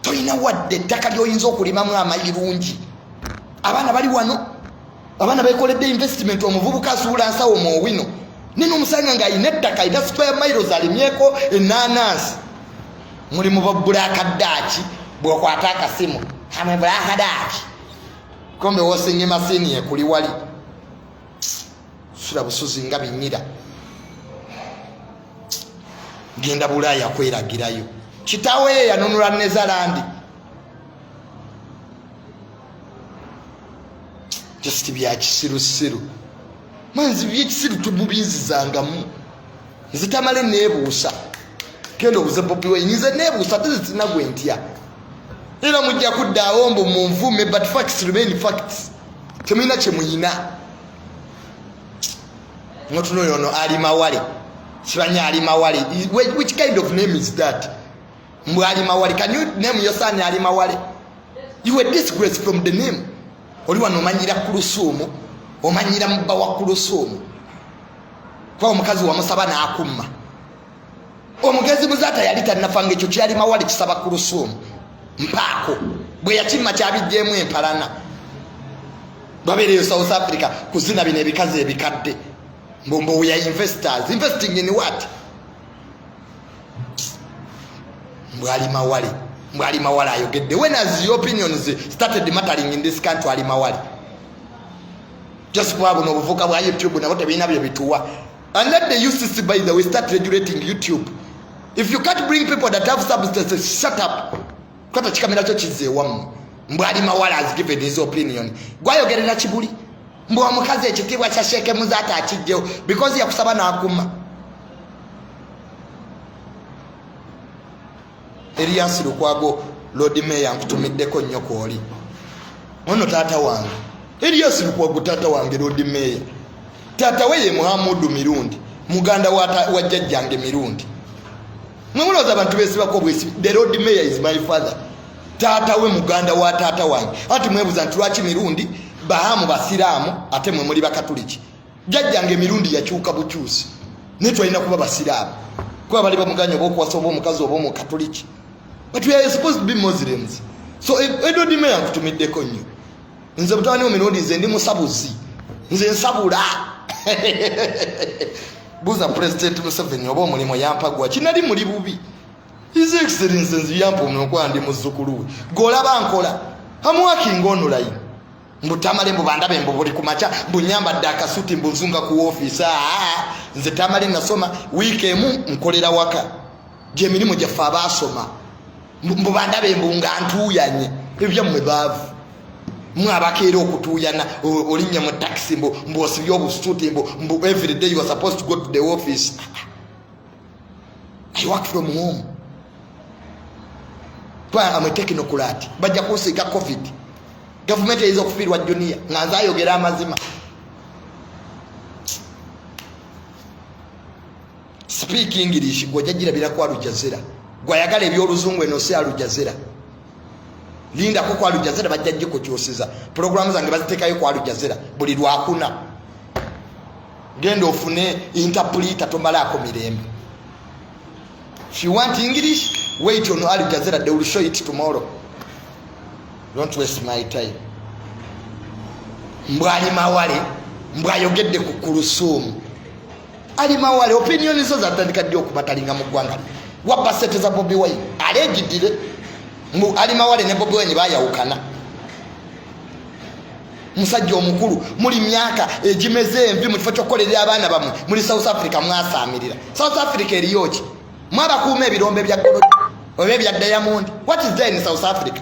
Toyina wadde ettaka lyoyinza okulimamu amayirungi. Abaana bali wano abana bekoledde investment omuvubuka asuula nsawo mu wino nino omusanga nga ayina ettaka ina square miles alimyeko enanasi muli mu babulaka ddaaki bw'okwata akasimu hamwe bulaka ddaaki kombe wosenye masini ekuli wali sula busuzi nga binyira genda Bulaaya kweragirayo kitawe yanunula Nezalandi just bya kisirusiru manzi byekisiru tububizizangamu nzitamale nebuusa kendo obuze Bobi Wine nze nebuusa tezina gwentya era mujja kuddaawo mbu munvume but facts remain facts temulina kyemuyina ngotuno yono ali mawale kibanya ali mawale which kind of name is that mbu ali mawale can you name your son ali mawale you were disgrace from the name oli wano omanyira Kulusuumu omanyira mubba wa Kulusuumu kwa omukazi wa musaba n'akumma omugezi muzata yali tannafanga ekyo kyali mawale kisaba Kulusuumu mpaako bwe yakimma kyabijjeemu empalana babeereyo South Africa kuzina bino ebikazi ebikadde mbombo we are investors investing in what mbwali mawale ayogedde when has your opinions started mattering in this country ali mawale just kwa buno obuvuka bwa YouTube nabo tebina byo bituwa and let the UCC by the way start regulating YouTube if you can't bring people that have substances shut up kwata chikamera kyo kizeewamu mbwali mawale has given his opinion gwayogerera kibuli mbwa mukazi ekitibwa kya Sheikh Muzata akijjeo because yakusaba n'akuma Elias Lukwago Lord Mayor nkutumiddeko nnyo kwoli ono taata wange Elias Lukwago taata wange Lord Mayor taata we ye Muhammadu Mirundi muganda wa jjajjange Mirundi mwemuloza abantu besibako bwesi the Lord Mayor is my father taata we muganda wa taata wange ati mwebuza nti lwaki Mirundi bahamu basiraamu ate mwe muli bakatuliki jjajjange Mirundi yakyuka bukyusi netwalina kuba basiraamu kuba bali bamuganya obokuwasa oba omukazi oba omukatuliki but we are supposed to be Muslims so Lord Mayor nkutumiddeko nnyo nze mutawani Mirundi nze ndi musabuzi nze nsabula buza President Museveni oba omulimu yampagwa kinali muli bubi His Excellency nze yampa omunokwala ndi muzzukulu we golaba nkola amuwakinga online mbutamale mbubandabe mbuli kumacha mbunyambadde akasuti mbuzunga ku office nze tamale nasoma week emu nkolera waka je mirimu gyafa abasoma mbubandabe mbunga ntuyanye ebyo mwe bavu mwabakeera okutuyana olinya mu taxi mbu osibye obusuti mbu every day you are supposed to go to the office I work from home I'm a technocrat bajja kusiga covid government is okufirwa dunia nganza ayogera amazima speak English gwajagira bila kwa Aljazeera gwayagala ebyoluzungu eno si Aljazeera linda ko kwa Aljazeera bajjajje ko kyosiza program zange bazitekayo kwa Aljazeera buli lwakuna gendo ofune interpreter tomalako mirembe if you want English wait on Aljazeera they will show it tomorrow. Don't waste my time. Mbwali mawale mbwayogedde ku Kulusuumu ali mawale opinion zo zatandika ddyo okubatalinga mu ggwanga wabba sente za Bobi Wine alejidire mu ali mawale ne Bobi Wine bayawukana musajja omukulu muli myaka ejimeze envi mu kifo ky'okukolerera abaana bamwe muri South Africa mwasaamirira South Africa eriyoki mwabakuuma ebirombe bya gold oba bya diamond what is there in South Africa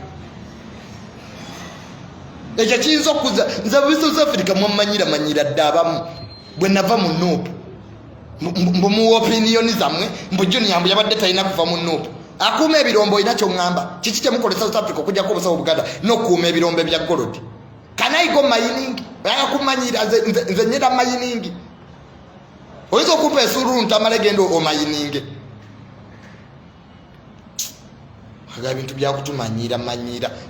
eja kinzo kuza nza mu South Africa mwamanyira ddabamu bwe nava mu noopu mu opinion zamwe mbu Junior ambu yabadde talina kuva mu noopu akuuma ebirombo ina kyo ngamba kiki kyemukola South Africa okujja ko obusawo Buganda n'okuuma ebirombe bya gold can I go mining ayakumanyira nze nyera mining oyinza okumpa esururu ntamale gendo o mining aga bintu bya kutumanyira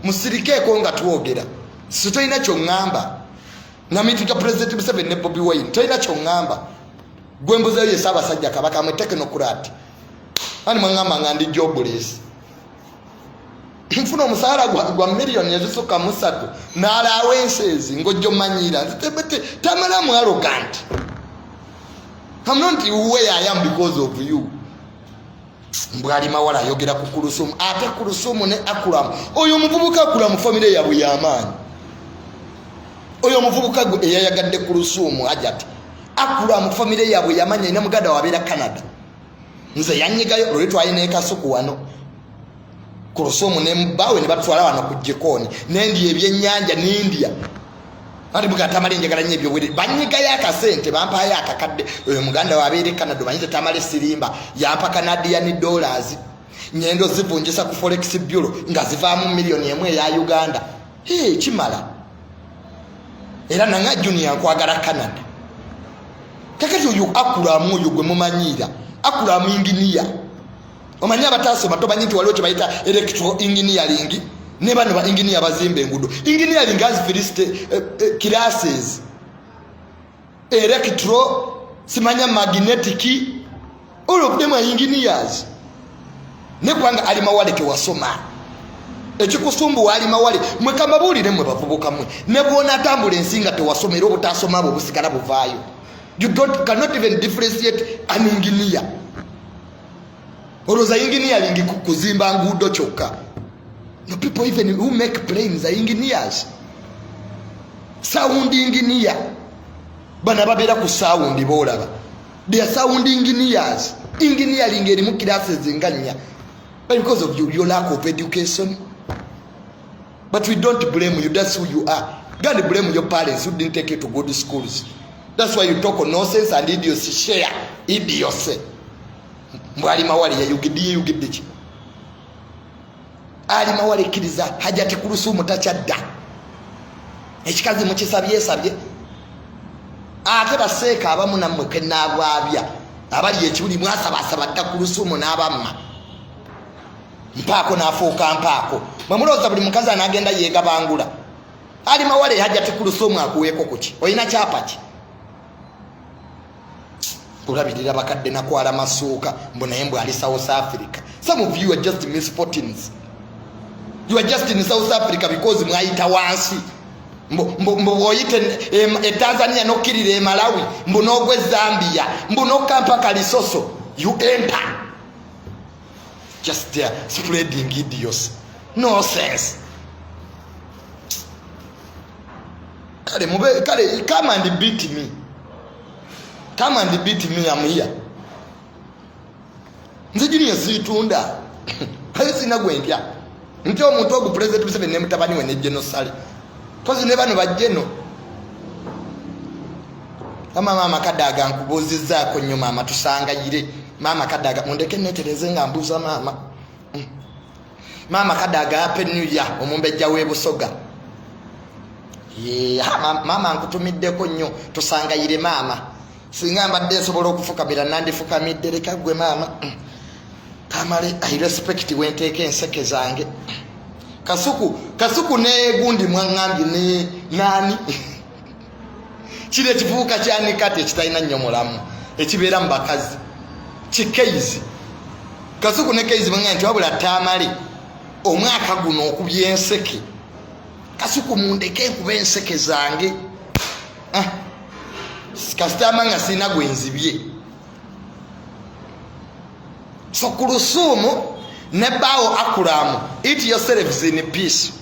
musirikeeko nga tuwogera sitoyina kyo ngamba na mitu ja President Museveni ne Bobi Wine toyina kyo ngamba gwembuza ye Ssaabasajja Kabaka amwe technocrat ani mwangamba nga ndi jobless nfuna omusaala gwa million ezisuka musatu n'allowances ng'ojjo manyira tamala mu arrogant. I'm not where I am because of you. Mbwali mawala ayogera ku Kulusumu ate Kulusumu ne Akulamu oyo omuvubuka Akulamu family yabwe y'amaanyi. Oyo omuvubuka eyayagadde Kulusumu ajati Akulamu family yabwe y'amaanyi ina muganda wabeera Canada. Nze yanyigayo lwe twalina ekasuku wano Kulusumu ne mbawe ne batwala wano ku jikoni nendi ebyennyanja ne India. Ati muganda tamale njagala nnyo ebyo bwe banyigayo akasente bampayo akakadde oyo muganda wabeera Canada banyize tamale sirimba yampa Canadian dollars nyendo zivunjisa ku Forex Bureau nga zivaamu million emu eya Uganda. Kimala era nanga junior nkwagala Canada. Kakati oyo Akulamu oyo gwe mumanyira Akulamu engineer omanyi abatasoma tomanyi nti waliwo kye bayita electrical engineering ne bano ba engineer bazimba enguudo. Engineering has first classes electro simanya magnetic all of them are engineers. Ne kwanga ali mawale ke wasoma ekikusumbu wali mawale mwe kamabulire mwe bavubuka mwe ne bwona tambula ensinga te wasomera obutasoma abo busigala buvaayo. You cannot even differentiate an engineer. Oloza engineering kuzimba nguudo kyokka. No, people even who make planes are engineers. Sound engineer. Bana babera ku sound bolaba. They are sound engineers. Engineering erimu classes nganya. But because of your lack of education. But we don't blame you. That's who you are. God blame your parents who didn't take you to good schools. That's why you talk nonsense and idiocy. Share idiocy. Mwali mawali ya yugidichi. Ali mawale kiriza hajati Kulusumu tachadda ekikazi mukisabye ate baseeka abamu nammwe kennaabwabya abali ekibuli mwasabasaba dda Kulusumu n'abamma mpaako n'afuuka mpaako mwemuloza buli mukazi anagenda yeegabangula. Ali mawale hajati Kulusumu akuweeko kuki olina kyapa ki kulabirira bakadde nakwala masuuka mbunaye mbwe ali South Africa. Some of you are just misfortunes. You are just in South Africa because mwaita wansi mbo woyite Tanzania nokirire Malawi mbo nogwe Zambia mbo nokampa kalisoso you enter just there spreading idiots nonsense. Kale come and beat me. Come and beat me, I'm here. Nze junior situnda kale sina gwendya nti omuntu ogu president Museveni ne mutabani we ne genocide pozi ne bano bajeno mama Kadaga nkubuzizzaako nnyo mama tusangayire mama Kadaga mundeke netereze nga mbuza mama Kadaga apenuya omumbejja we Busoga mama nkutumiddeko nnyo tusangayire mama singa mbadde nsobola okufukamira nandifukamidde leka gwe mama tamale I respect wenteeke enseke zange kasuku ne gundi mwangambye ne nani kire kivuuka kyanikate kitalina nnyo mulamu ekibeera mu bakazi kikeizi kasuku ne keizi mwangambye nti wabula tamale omwaka guno okubya enseke kasuku mundeke kuba enseke zange kasitama nga sina gwenzibye. So Kulusumu ne bawo Akulamu eat yourselves in peace.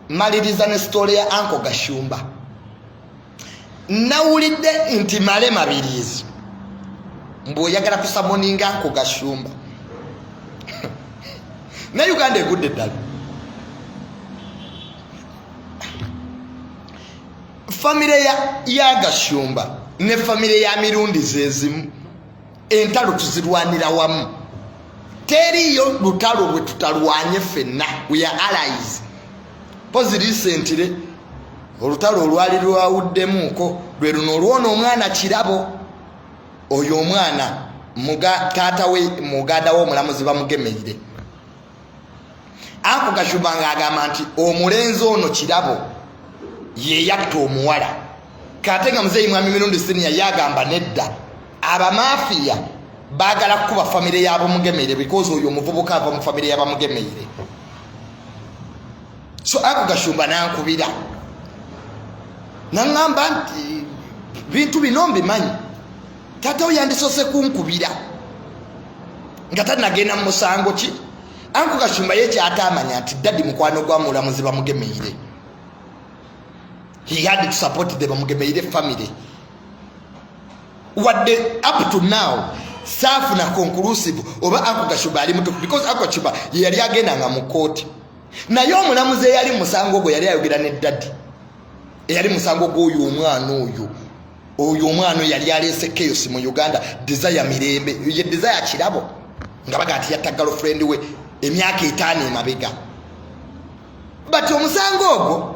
Maliriza ne story ya Uncle Gashumba. Nawulidde nti male mabirizi mbo yagala kusamoninga Uncle Gashumba. Na Uganda egudde ddala. Family ya Gashumba ne family ya Mirundi zezimu entalo tuzirwanira wamu. Teriyo lutalo lwe tutalwanye fenna. We are allies. Pozi recently olutalo olwali lwawuddemuko lwe luno olwona omwana Kirabo oyo omwana taata we muganda wo omulamuzi bamugemeire. Ako Gashumba ng'agamba nti omulenzi ono Kirabo ye yatta omuwala. Kate nga muzeeyi mwami Mirundi Senior yagamba nedda abamafiya bagala kuba family yabo mugemeire because oyo muvubuka ava mu family yabo mugemeire. So ako Gashumba nankubira nangamba nti bintu binombi manyi tata oyandisose kunkubira nga tanagenda mu musango ki ako Gashumba yeche atamanya nti daddy mukwano gwa mulamuzi bamugemeire. He had to support the bamugemeire family. What they up to now safu na conclusive oba ako Gashumba ali muto because ako Gashumba yali agenda nga mu court na yo mulamuzi yali musango gwe yali ayogera ne daddy yali musango gwo oyo omwana yali alese chaos mu Uganda desire mirembe ye desire kirabo nga bagati yatta girlfriend we emyaka 5 emabega but omusango ogwo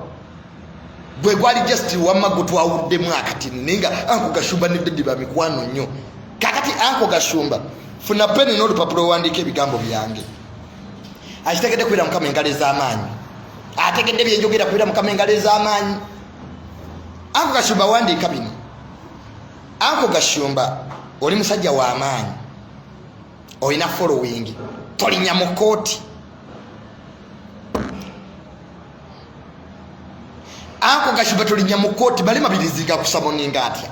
gwe gwali just wamagutu awudde mwakati ninga anko Gashumba ne daddy ba mikwano nnyo kakati anko Gashumba funa peni n'olupapula wandike ebigambo byange akitegedde kwira mukama engale z'amaanyi ategedde byenjogera kwira mukama engale z'amaanyi. Anko Gashumba wandika bino. Anko Gashumba oli musajja wa amaanyi olina following tolinya mu kooti. Anko Gashumba tolinya mu kooti bali mabiriziga kusamoninga atya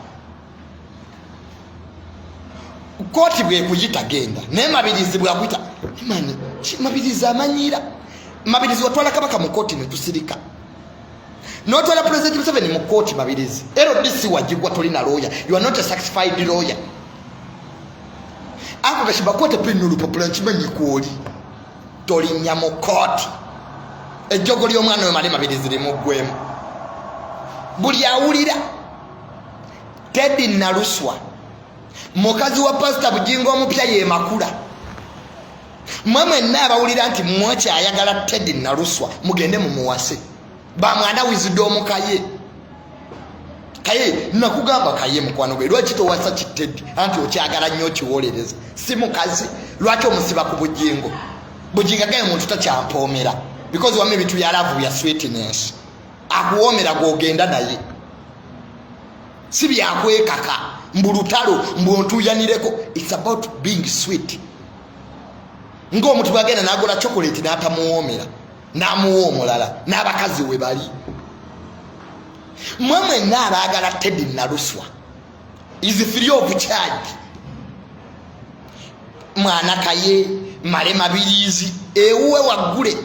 kooti bwe kuyita genda ne mabirizi bwa kuyita mani mabirizi amanyira mabirizi watwala kabaka mu kooti ne tusirika notwala president Museveni mu kooti mabirizi LDC wajigwa tolina lawyer. You are not a satisfied lawyer. Anko Gashumba kote pino lupapula nchimanyi kuoli tolinya mu kooti ejjogo ly'omwana we mali mabirizi limuggwemu buli awulira Teddy Naluswa mukazi wa Pastor Bujingo omupya ye makula mwamwe n'abawulira nti mwocha ayagala Teddy Naluswa mugende mu muwase bamwanda wisdom kaye nakugamba kaye mukwano gwe lwaki towasa Teddy anti okyagala nnyo kiwolereza si mukazi lwaki omusiba ku Bujingo gaye muntu takyampomera because wame bitu ya love ya sweetness akuwomera gwogenda naye si byakwekaka mbulutalo mbontuyanireko. It's about being sweet. Ngo omuntu bagenda nagola chocolate n'atamuwomera n'amuwa omulala n'abakazi we bali mwemwe n'abaagala Teddy Naluswa is free of charge. Mwana kaye male mabirizi ewuwe waggule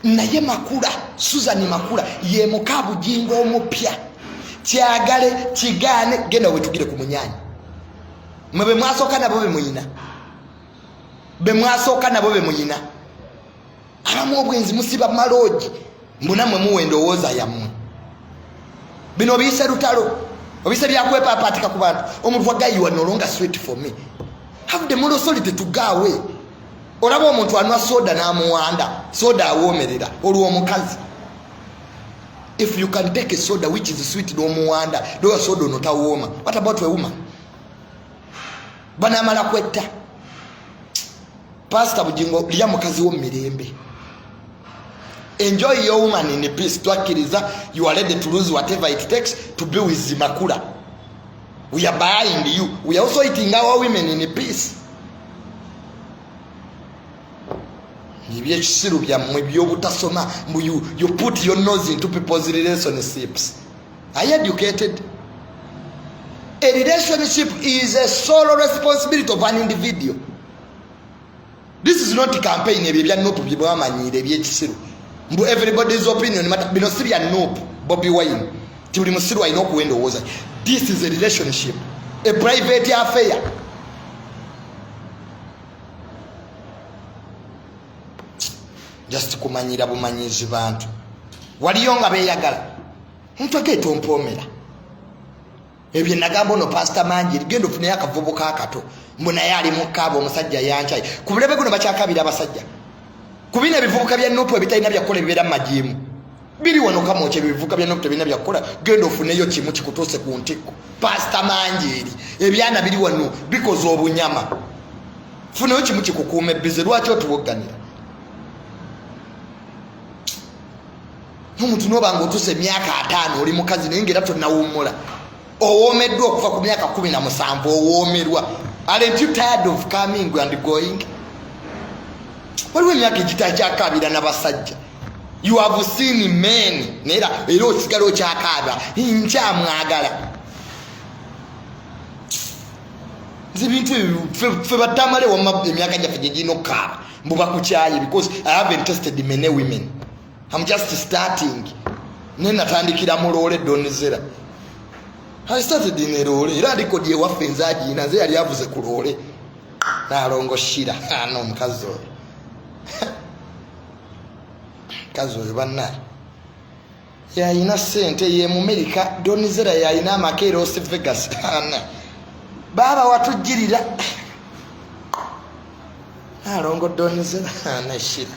naye makula Susan Makula ye muka Bujingo omupya kyagale kigane genda wetugire ku munyanyi mwe mwasoka nabo be muyina abamu obwenzi musiba maloji mbona mwe muwendo woza yamwe bino bise lutalo obise byakwepa apatika ku bantu omuntu agayi wa no longer sweet for me. Have the moral authority to go away. Olaba omuntu anwa soda n'amuwanda soda awomerera olwo omukazi. If you can take a soda which is sweet n'omuwanda do soda notawoma, what about a woman? Bana mala kwetta Pastor Bujingo lya mukazi wo mirembe. Enjoy your woman in peace. Twakiriza you are ready to lose whatever it takes to be with Makula. We are buying you. We are also eating our women in peace. You put your nose into people's relationships. Are you educated? A relationship is a sole responsibility of an individual. This is not a campaign. Everybody's opinion Bobby Wine. This is a relationship, a private affair. Just kumanyira bumanyizi bantu waliyonga beyagala muntu ageto mpomera ebye nagambo no Pastor Manji gendo fune yakavubuka akato mbona yali mukabo omusajja yanchaye kubulebe guno bakyakabira abasajja kubina ebivubuka bya nopo ebitalina byakola bibera majimu biri wano kama oche bivubuka bya nopo ebina byakola gendo funeyo kimu kikutose ku ntiko Pastor Manji ebyana biri wano because obunyama funeyo kimu kikukume bize lwaki otuwoganira Omuntu nobanga otuse myaka 5 oli mukazi nengera tonnawumula owomeddwa okuva ku myaka 17 owomerwa Aren't you tired of coming and going? Waliwo emyaka egitakyakaabira n'abasajja. You have seen men era osigala okyakaaba nkyamwagala. Zibintu ffe batamale wamma emyaka gyaffe gye girina okukaaba mbuba ku kyayi because I haven't tested many women. I'm just starting. Ne natandikira mu loole Donizera. I started in a loole era likodi ewaffe nzagiina nze yali avuze ku loole n'alongo shira no mukazi oyo. Mukazi oyo bannaye yayina ssente ye mu America. Donizera yayina amakeero Las Vegas. Baba watujirira alongo Donizera nashira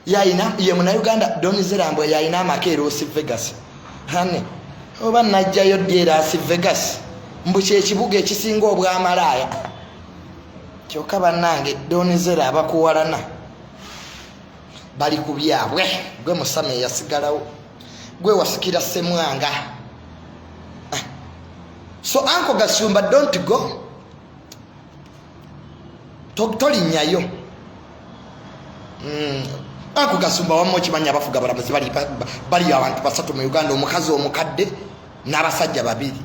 yayina ye muna Uganda. Donizera mbwe yayina amakeero Las Vegas hane oba najjayo dyera Las Vegas mbu kyekibuga ekisinga obwamalaaya kyokka bannange Donizera abakuwalana bali ku byabwe. Gwe Musame yasigalawo gwe wasikira Ssemwanga. So Uncle Gasumba, don't go. Tolinyayo. Uncle Gasumba wamma okimanya abafuga balamuzi bali abantu basatu mu Uganda, omukazi omukadde n'abasajja babiri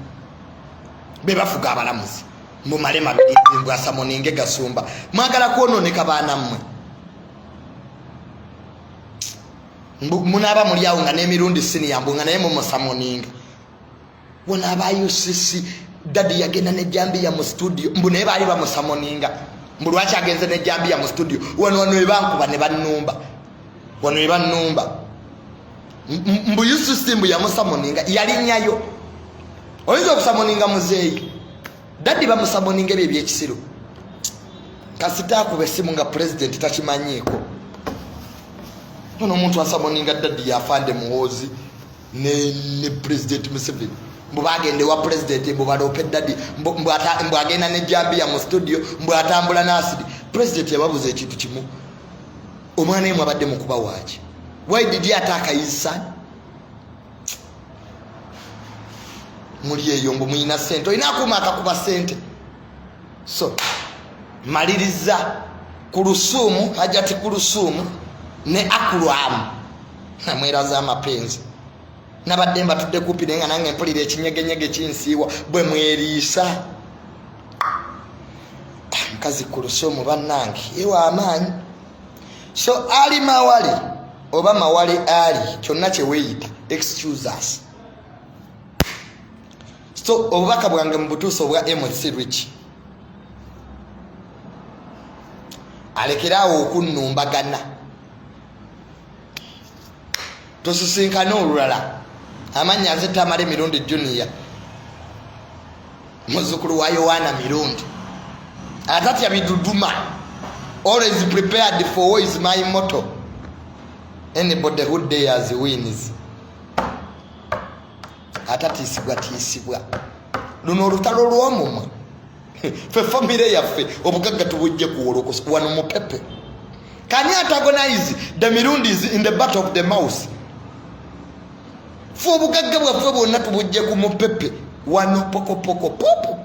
be bafuga abalamuzi mu malema mbwasa Moninge Gasumba. Mwagala kwononeka baana mmwe munaba muli awo nga n'emirundi siniyambu nga naye mu Moninge wona abayo sisi dadi yagenda ne Jambia mu studio mbu naye bali bamusamoninga mbu lwaki agenze ne Jambia mu studio wano ebankuba ne bannumba wano ebannumba mbu Yusu Simbu yamusamoninga yalinyayo oyinza okusamoninga muzeeyi dadi bamusamoninga ebyo ebyekisiro kasita akube essimu nga president takimanyiiko ono omuntu asamoninga dadi yafande muhoozi ne president Museveni mbu bagende wa president mbu balope dadi mbu agenda ne Jambia mu studio mbu atambula n'asidi. President yababuza ekintu kimu, omwana yemu abadde mukuba waaki, why did he attack his son? Muli eyo mbu muyina ssente olina akuuma akakuba ssente. So maliriza ku Lusuumu Hajati ku Lusuumu ne Akulwamu namweraza amapenzi nabadde mbatudde kumpi naye nga nange mpulira ekinyegenyege kinsiiwa bwe mweriisa. Mukazi ku Lusuumu bannange ewa amaanyi. So Ali Mawale oba Mawale Ali kyonna kye weeyita excuse us. So obubaka bwange mu butuufu obwa MC Rich alekerawo okunnumbagana tosisinkana olulala amannya azetamala emirundi Junior muzzukulu wa Yohana mirundi atatya biduduma always prepared for war is my motto. Anybody who dares wins. Atatiisibwa luno olutalo lw'omumwe ffe famire yaffe obugagga tubujje kuwolokosa wano mupepe. Can you antagonize the Mirundis in the battle of the mouse? Ffe obugagga bwaffe bwonna tubujje ku mupepe wano pokopoko popo.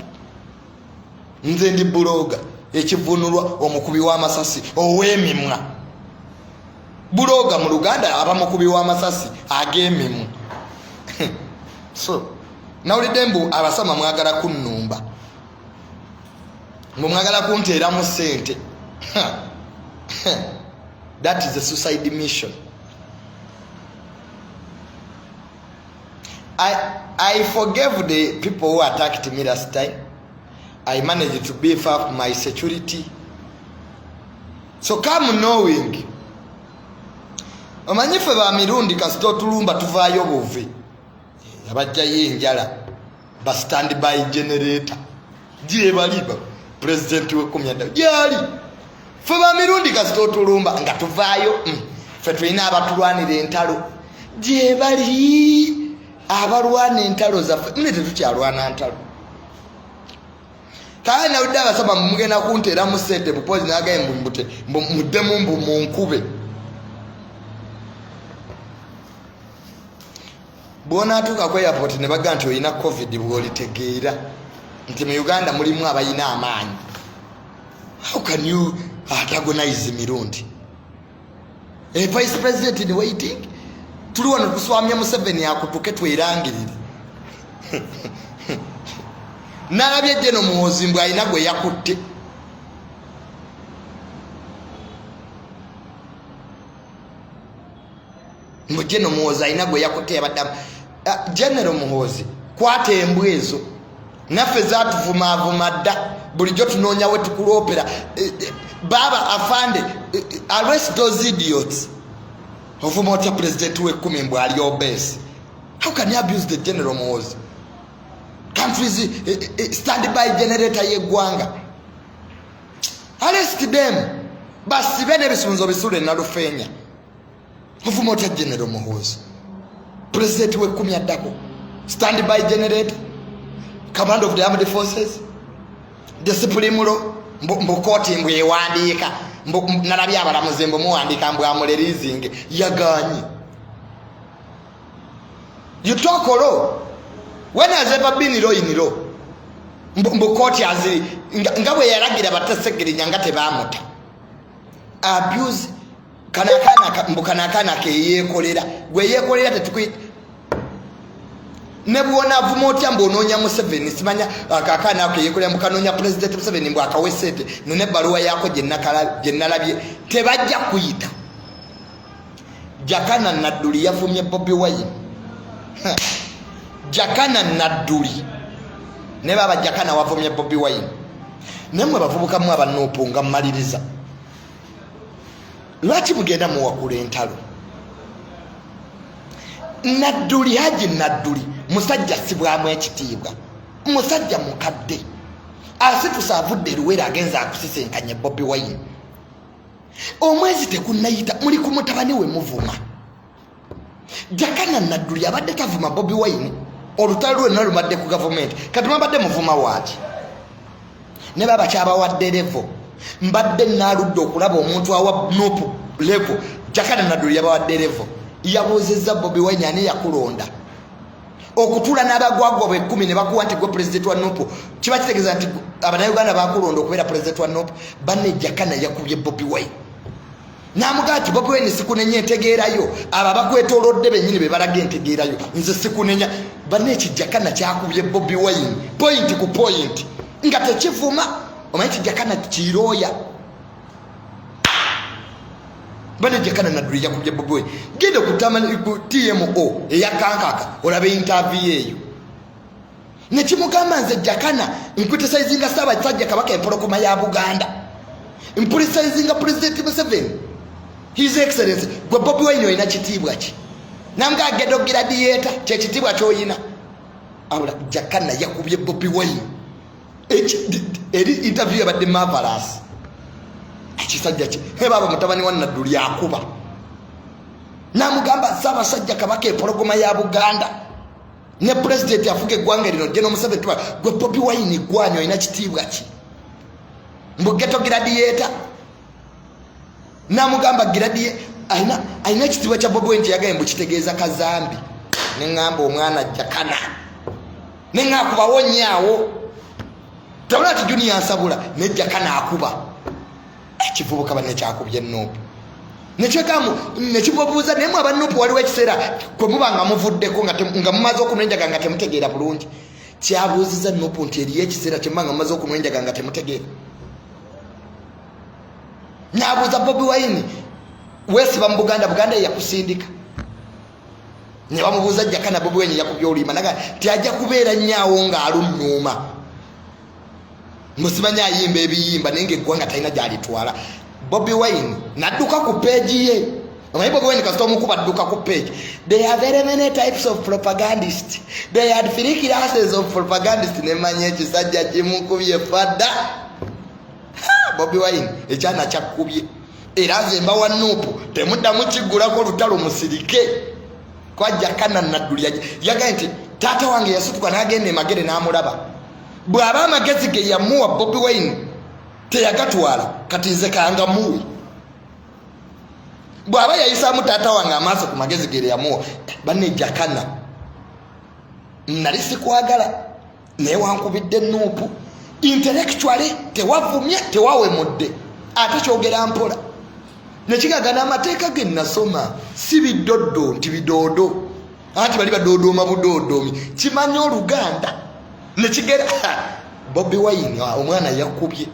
Nze ndi buloga ekivunulwa omukubi w'amasasi ow'emimwa. Buloga mu Luganda aba mukubi w'amasasi ag'emimwa. So nawulidde mbu abasama mwagala kunnumba mwagala kunteeramu ssente. That is a suicide mission. I forgave the people who attacked me last time. I managed to beef up my security. So come knowing omanyi ffe ba mirundi kasita otulumba tuvaayo buvi abajjayo enjala ba stand by generator gye baliba president w'ekomyanda gyali ffe ba mirundi kasita otulumba nga tuvaayo ffe tulina abatulwanira entalo gye bali abalwana entalo zaffe nne tetukyalwana ntalo. Kale nawulidde abasaba mugenda kunteeramu ssente bupozi nagaye muddemu mbu munkube. Bw'onaatuuka ku airport ne bagamba nti olina covid bw'olitegeera nti mu Uganda mulimu abalina amaanyi How can you antagonize Mirundi? A vice president in waiting? Tulu wano kuswamya Museveni akutuke twirangirire. Nalabye Jeno Muhoozi mbwe alina gwe yakutte. Jeno Muhoozi alina gwe yakutte yabaddamu. General Muhoozi kwata embwezo naffe zaatuvuma dda bulijjo tunoonya we tukuloopera. Baba afande, arrest those idiots. Ovuma otya president we10 mbwe ali obese. How can you abuse the General Muhoozi? Countries standby generator yeggwanga. Arrest them. Basi bene bisunzo bisule nalufenya. Ovuma otya General Muhoozi. President we10 addako. Standby generator. Command of the armed forces. The supreme law. Mbukoti mbwe yewandika. Nalabye abalamuzi muwandika mbwe amulerizinge. Yaganyi. You talk law. When has ever been law in law? Mbukoti aziri. Ngabwe yaragira batasegerinya ngate bamuta. Abuse. Kanakana ke yekolera. Gwe yekolera tetukwita. Nebuona avuma otya mbononya Museveni simanya akakana ke yekolera mukanonya president Museveni mbwa akawesete none baluwa yako je nalabye tebajja kuyita. Jakana Nadduli yavumye Bobi Wine. Jakana Nadduli ne baba Jakana wavumye Bobi Wine. Nemwe bavubuka mu abanopo nga maliriza. Lwaki mugenda mu wakula entalo? Nadduli haji Nadduli musajja sibwamu ekitiibwa. Musajja mukadde. Asitusa avudde luwera agenza akusisenkanye Bobi Wine. Omwezi tekunnayita muli ku mutabani we muvuma. Jakana Nadduli abadde tavuma Bobi Wine. Olutalo lwonna lumadde ku government. Kati mwabadde muvuma waaki. Ne baba kyabawadde level. Mbadde naludde okulaba omuntu awa nopo level. Jakana Nadduli yabawadde level. Yabuuzizza Bobi Wine ani yakulonda. Okutula n'abagwagwa be 10 ne bakuwa nti gwe president wa Nupo. Kiba kitegeeza nti Abannayuganda bakulonda okubeera president wa Nupo. Banne Jakana yakubye Bobi Wine. Namugaa nti Bobi Wine sikunenya entegeerayo. Abo bakwetoolodde bennyini be balaga entegeerayo. Nze sikunenya. Banne Jakana kyakubye Bobi Wine. Point ku point. Nga tekivuma. Omanyi Jakana kirooya. Bane Jakana Nadduli yakubye Bobi Wine. Genda kutamani ku TMO eyakankaka olabe interview eyo. Ne kimugamba nze Jakana nkwitesaizinga Ssaabasajja Kabaka empologoma ya Buganda. Impulisizinga President Museveni. His Excellency gwe Bobi Wine oyina kitiibwa ki? Nanga agenda ogiradiyeeta kye kitiibwa ky'oyina. Awula Jakana yakubye Bobi Wine. Eri interview yabadde marvelous. Ekisajja ki baba mutabani wa Nadduli akuba. Namugamba Ssaabasajja Kabaka empologoma ya Buganda. Ne president afuge eggwanga lino General Museveni tuba gwe Bobi Wine gwanyo oyina kitiibwa ki? Mbugeto gradiator. Namugamba gradiator ayina kitiibwa kya Bobi Wine yagaye mbu kitegeeza kazambi. Ne ngamba omwana Jakana. Ne ngakuba wonyaawo. Tabula ti Junior Nsabula ne Jakana akuba. Kivubuka banne kyakubye Nuupu. Nekyekamu nekibuuza naye aba Nuupu waliwo ekiseera kwe muba nga muvuddeko nga mumaze okunenjaga nga temutegeera bulungi. Kyabuuziza Nuupu nti eriyo ekiseera kye muba nga mumaze okunenjaga nga temutegeera. N'abuuza Bobi Wine weesiba mu Buganda yakusindika. Ne bamubuuza Jakana Bobi Wine yakubye oluyima naga tiajja kubeera nnyawo ng'alunnuuma. Musimanya ayimba ebiyimba nenge eggwanga talina gy'alitwala. Bobi Wine nadduka ku page ye. Omanyi Bobi Wine kasita omukuba adduka ku page. There are very many types of propagandists. There are 3 classes of propagandists. Nemanya ekisajja kimukubye fadda. Bobi Wine ekyana kyakubye. Era Zemba wa Nuupu temuddamu kiggulako lutalo musirike. Kwa Jakana Nadduli yagaye nti taata wange yasituka n'agenda emagere n'amulaba. Bw'aba amagezi ge yamuwa Bobi Wine teyagatwala kati nze kanga muwe. Bw'aba yayisaamu taata wange amaaso ku magezi ge yamuwa banne Jakana nali sikwagala naye wankubidde Nuupu intellectually tewavumye tewawemudde ate kyogera mpola nekigaga n'amateeka ge nasoma si bidoddo nti bidoodo anti bali badoodoma budoodomi kimanye Oluganda nekigera Bobi Wine omwana yakubye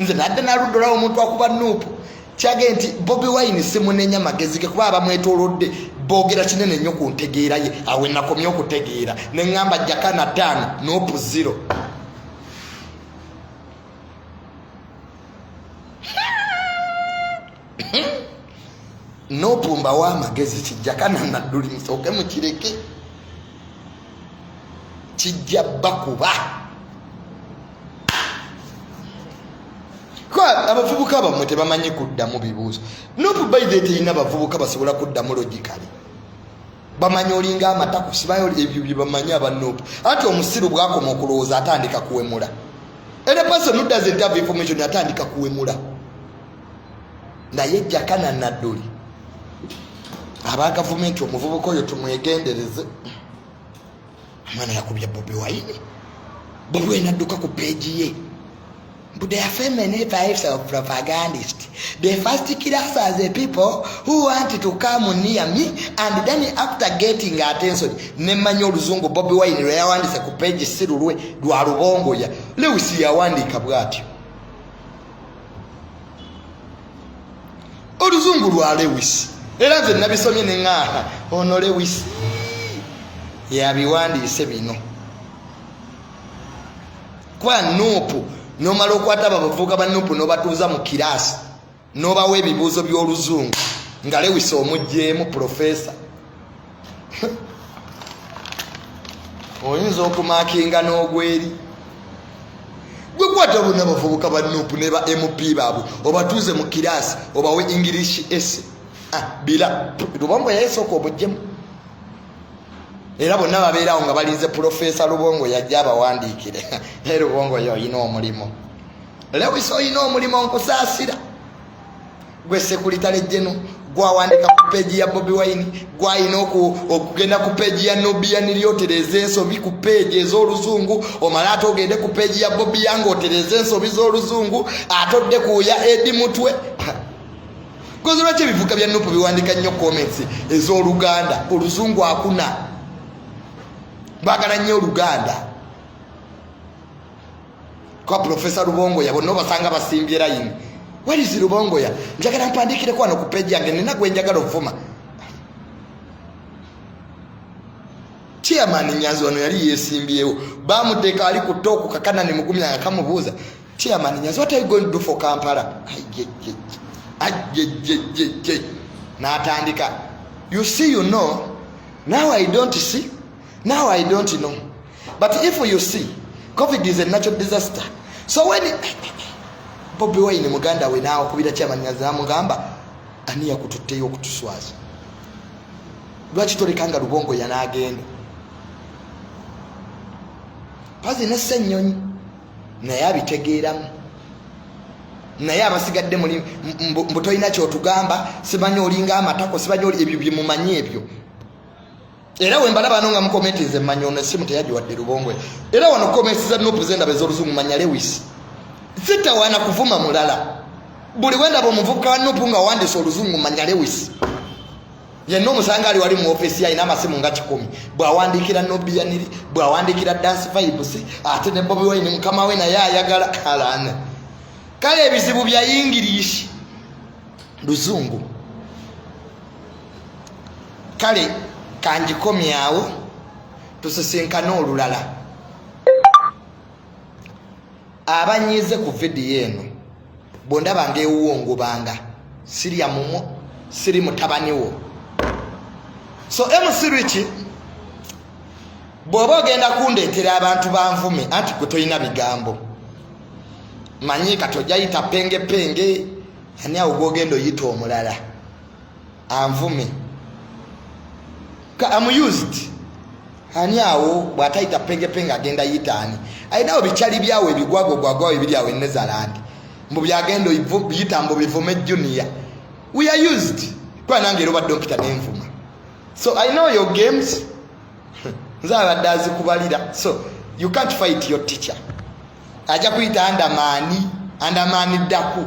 nze nadde naludolawo omuntu akuba Nuupu kyage nti Bobi Wine simunenya magezi ge kuba abamwetoolodde boogera kinene nnyo ku ntegeera ye awe nakomye okutegeera ne ŋŋamba Jakana 5 Nuupu 0 Nuupu mbawa amagezi Jakana Nadduli musooke mukireke kijja bakuba kwa abavubuka bamwe tebamanyi kuddamu bibuuzo Nuupu by the way abavubuka basobola kuddamu logically bamanyi olinga amatako sibayo ebyo bye bamanyi aba Nuupu ate omusiru bwakoma okulowooza atandika kuwemula era person who doesn't have information atandika kuwemula naye Jakana Nadduli aba gavumenti omuvubuka oyo tumwegendereze mwana yakubya Bobi Wine Bobi Wine adduka ku page ye but they are feminine types of propagandists. They first kill us as the people who want to come near me and then after getting attention nemanyi oluzungu Bobi Wine lwe yawandise ku page sirulwe lwa Lubongo ya Lewis yawandika bwatyo oluzungu lwa Lewis era nze nabisomye ne ŋŋaha ono Lewis yabiwandiise bino kwa Nuupu nomala okwata abavubuka ba Nuupu n'obatuuza mu kiraasi n'obawa ebibuuzo by'oluzungu nga Lewis omugjeemu profesa oyinza okumakinga n'ogweri gwe kwata bonna abavubuka ba Nuupu ne ba MP baabwe obatuuze mu kiraasi obawe English essay bila Lubongo yayesooka obuggyemu era bonna babeerawo nga balinze Profesa Lubongo yajja abawandiikire Lubongo yo oyina omulimo Lewis oyina omulimo nkusaasira gwe Secretary General gwawandika ku peji ya Bobi Wine gwayina okugenda ku peji ya Nobia nilyotereza ensobi ku peji ez'oluzungu omala ate ogende ku peji ya Bobi yange otereza ensobi z'oluzungu atodde kuya Edi Mutwe kozi lwaki ebivuga bya Nuupu biwandika nnyo comments ez'Oluganda oluzungu akuna bagala nnyo Oluganda kwa Profesa Lubongo ya bonna basanga basimbye line wali zi Lubongo ya njagala mpandikire kwano ku page yange nina gwe njagala ovuma Chairman Nyanzi wano yali yesimbyewo bamuteeka ali ku toku kakana ne mugumya akamubuuza Chairman Nyanzi what are you going to do for Kampala natandika you see you know now I don't see now I don't know but if you see COVID is a natural disaster so when Bobi Wine muganda we nawo kubira Chairman Nyanzi amugamba ani yakututteyo okutuswaza lwaki tolekanga Lubongo yanagenda pazi nesennyonyi naye abitegeeramu naye abasigadde muli mbutoyina kyotugamba simanyi olinga amatako simanyi oli ebyo byemumanyi ebyo era we mbalaba nonga mu comment nze mmanyi ono simu teyagiwadde Lubongo era wano comments za Nuupu zendaba ez'oluzungu manya Lewis sitawana kuvuma mulala buli wendaba omuvubuka wa Nuupu nga wandise oluzungu manya Lewis yenna omusanga ali wali mu office yalina amasimu nga 10 bw'awandiikira Nobia niri bw'awandiikira Dance Vibes ate ne Bobi Wine mukama we naye ayagala kalana kale ebizibu bya English luzungu kale kanjikomyawo tusisinkana olulala abanyize ku video eno bondaba ng'ewuwongo banga sirya mumo siri mutabani wo so MC Rich bw'oba ogenda kundeetera abantu banvume anti gwe toyina bigambo manyi katojayita penge penge ani awo gwogenda oyita omulala anvume I'm used ani awo bw'atayita penge penge agenda yitaani ayinawo bikyali byawo ebigwago gwagwawo ebiri awo Netherland mbu byagenda yita mbu bivume junior we are used kwa nange era obadde ompita n'envuma so I know your games nze abadde azikubalira so you can't fight your teacher aja kuyita andamani ddaku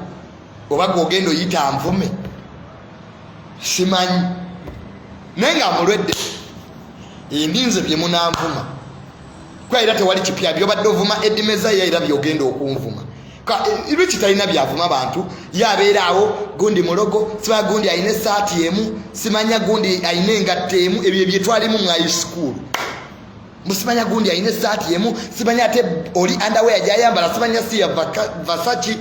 oba gwogenda oyita nvume simanyi naye nga amulwedde endinze bye munanvuma kuba era tewali kipya byobadde ovuma edimezaya era byogenda okunvuma lwiki talina byavuma abantu yabeeraawo gundi mulogo siba gundi ayina esaati emu simanya gundi ayina engatta emu ebyo byetwalimu mu high school musimanya gundi ayina esaati emu simanya ate oli underwear gyayambala simanya si ya Versace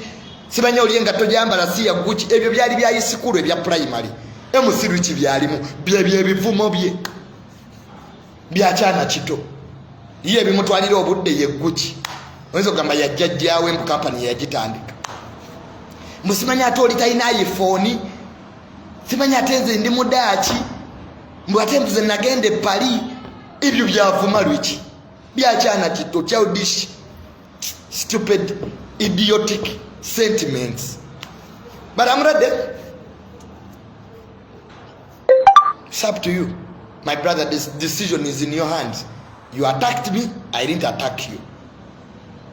simanya oli engatto gyayambala si ya Gucci ebyo byali bya high school ebya primary emusirwiki byalimu byebivumo bye byakyana kito ye bimutwalira obudde ye Gucci oyinza okugamba yajjajjaawe mu kampani yagitandika musimanya ate oli talina iPhone simanya ate nze ndi mudaaki mbw ate nze nagenda e Paris ebyo byavuma lwiki byakyana kito childish stupid idiotic sentiments. But I'm ready. It's up to you. My brother, this decision is in your hands. You attacked me, I didn't attack you.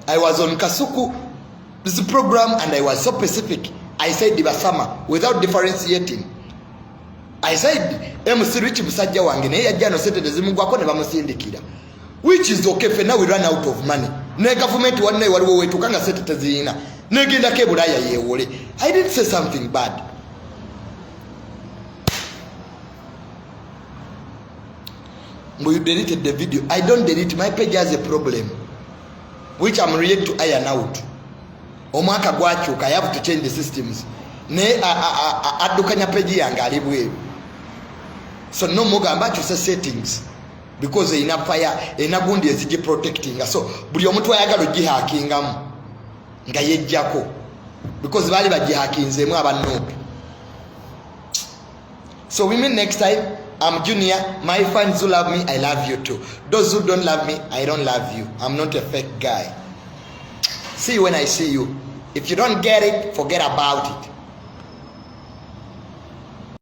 I was on Kasuku, this program, and I was so specific. I said Dibasama without differentiating. I said MC Rich Musajja wange naye yajja no sente zimugwako ne bamusindikira. Which is okay for now we run out of money. Ne government wanne waliwo wetukanga sente tezina. Negenda ke bulaya yewole. I didn't say something bad. But you deleted the video. I don't delete. My page has a problem, which I'm ready to iron out. Omwaka gwakyuka, I have to change the systems. Ne adukanya page yange ali bwe. So no mugamba to say settings because ina fire ina gundi ezije protecting. So buli omuntu ayagala ogihackingamu nga yejjako because bali bagihakinzeemu abanoopi. So we meet next time. I'm Junior. My fans who love me, I love you too. Those who don't love me, I don't love you. I'm not a fake guy. See you when I see you. If you don't get it, forget about it.